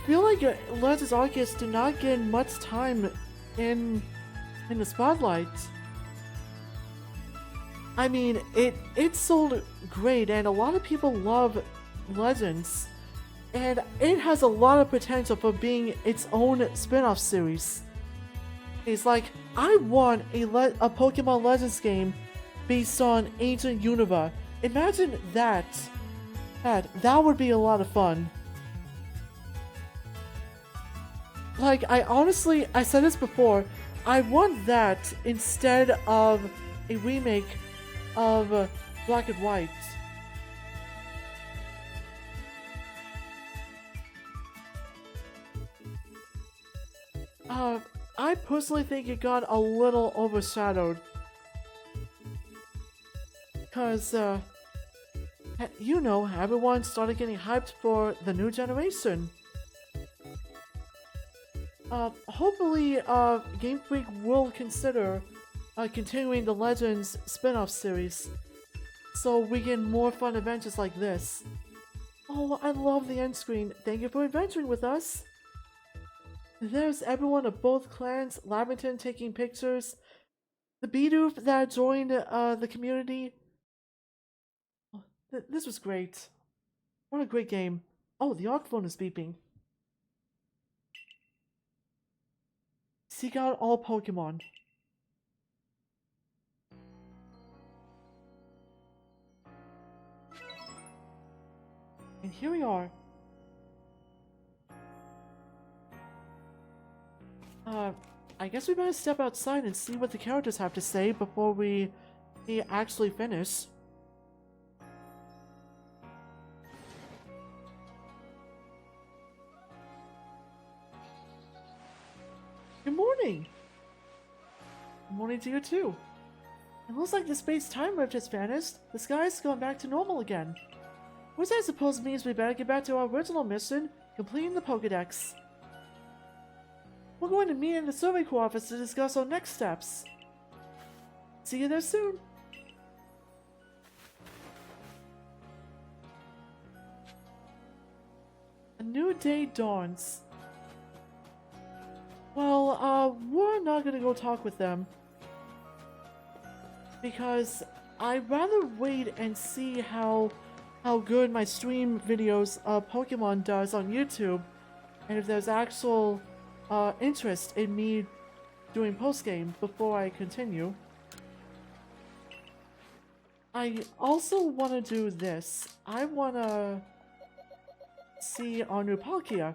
feel like Legends Arceus did not get much time in the spotlight. I mean, it sold great, and a lot of people love Legends, and it has a lot of potential for being its own spin-off series. It's like, I want a Pokemon Legends game based on Ancient Unova. Imagine that. That would be a lot of fun. Like, I said this before, I want that instead of a remake of Black and White. I personally think it got a little overshadowed. Because, you know, everyone started getting hyped for the new generation. Hopefully, Game Freak will consider continuing the Legends spin-off series, so we get more fun adventures like this. Oh, I love the end screen. Thank you for adventuring with us. There's everyone of both clans, Lavington taking pictures, the Bidoof that joined the community. Oh, this was great. What a great game. Oh, the ARC phone is beeping. Seek out all Pokemon. And here we are. I guess we better step outside and see what the characters have to say before we actually finish. Good morning! Good morning to you too. It looks like the space-time rift has vanished. The sky's gone back to normal again. Which I suppose means we better get back to our original mission, completing the Pokédex. We're going to meet in the Survey Corps office to discuss our next steps. See you there soon. A new day dawns. Well, we're not gonna go talk with them. Because I'd rather wait and see how good my stream videos of Pokemon does on YouTube, and if there's actual interest in me doing post-game before I continue. I also want to do this. I want to see our new Palkia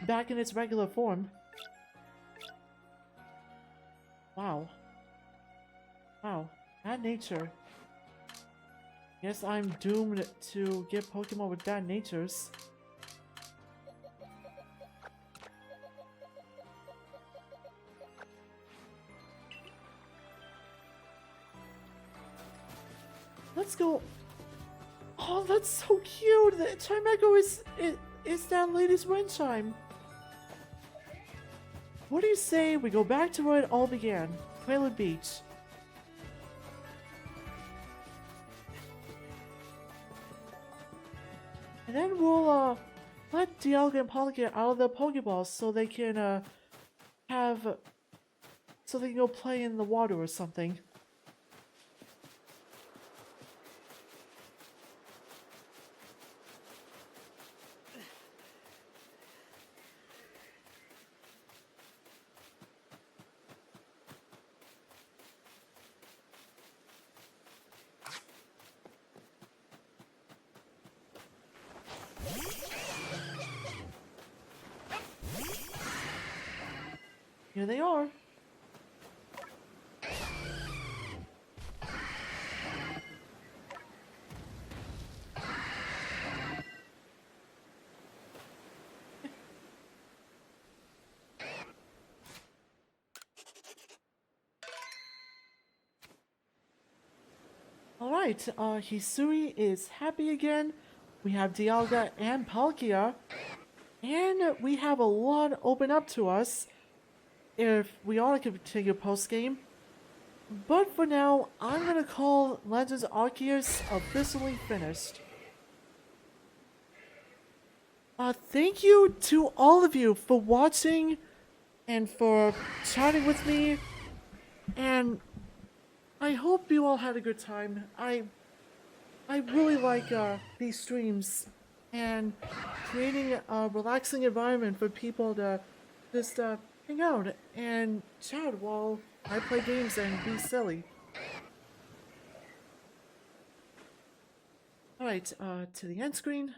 back in its regular form. Wow. Wow. That nature. Guess I'm doomed to get Pokemon with bad natures. Let's go. Oh, that's so cute. The chime echo is that lady's wind chime. What do you say we go back to where it all began? Prelude Beach. And then we'll let Dialga and Palkia out of the Pokeballs so they can so they can go play in the water or something. Here they are. Alright, Hisui is happy again. We have Dialga and Palkia. And we have a lot open up to us if we all continue post-game. But for now, I'm gonna call Legends Arceus officially finished. Thank you to all of you for watching and for chatting with me. And I hope you all had a good time. I really like these streams and creating a relaxing environment for people to just hang out and chat while I play games and be silly. Alright, to the end screen.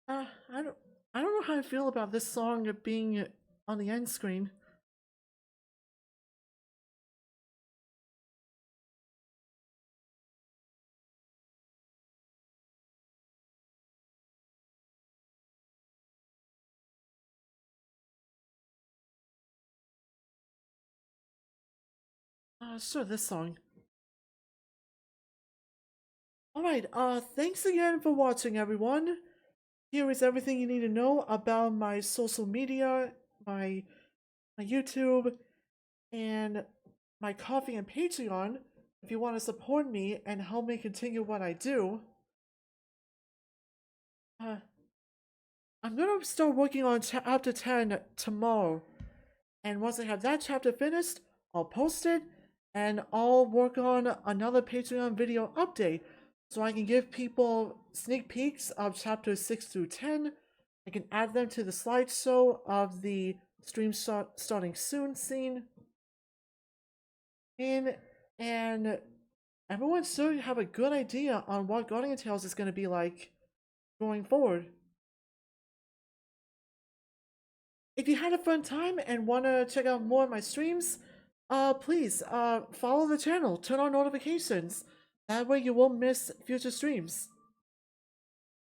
I don't know how I feel about this song being on the end screen. Sure, this song. Alright, thanks again for watching, everyone. Here is everything you need to know about my social media, my YouTube, and my Coffee and Patreon. If you want to support me and help me continue what I do, I'm gonna start working on chapter 10 tomorrow. And once I have that chapter finished, I'll post it, and I'll work on another Patreon video update so I can give people sneak peeks of chapters 6 through 10. I can add them to the slideshow of the stream starting soon scene. And everyone should have a good idea on what Guardian Tales is going to be like going forward. If you had a fun time and want to check out more of my streams, please follow the channel, turn on notifications. That way you won't miss future streams.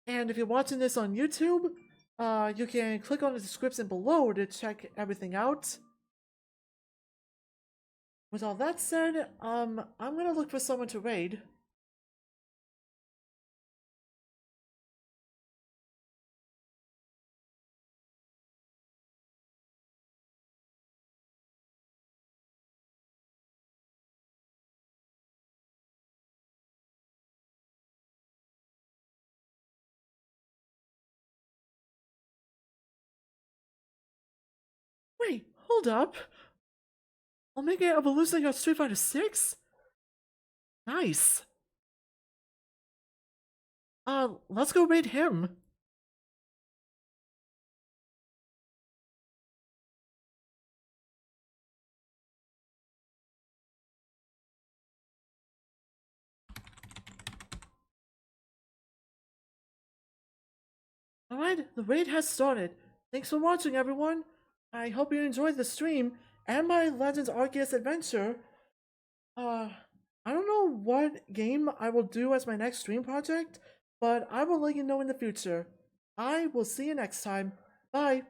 And if you're watching this on YouTube, you can click on the description below to check everything out. With all that said, I'm gonna look for someone to raid. Wait, hold up. Omega Evolution got Street Fighter 6? Nice. Let's go raid him. Alright, the raid has started. Thanks for watching, everyone. I hope you enjoyed the stream and my Legends Arceus adventure. Uh, I don't know what game I will do as my next stream project, but I will let you know in the future. I will see you next time. Bye.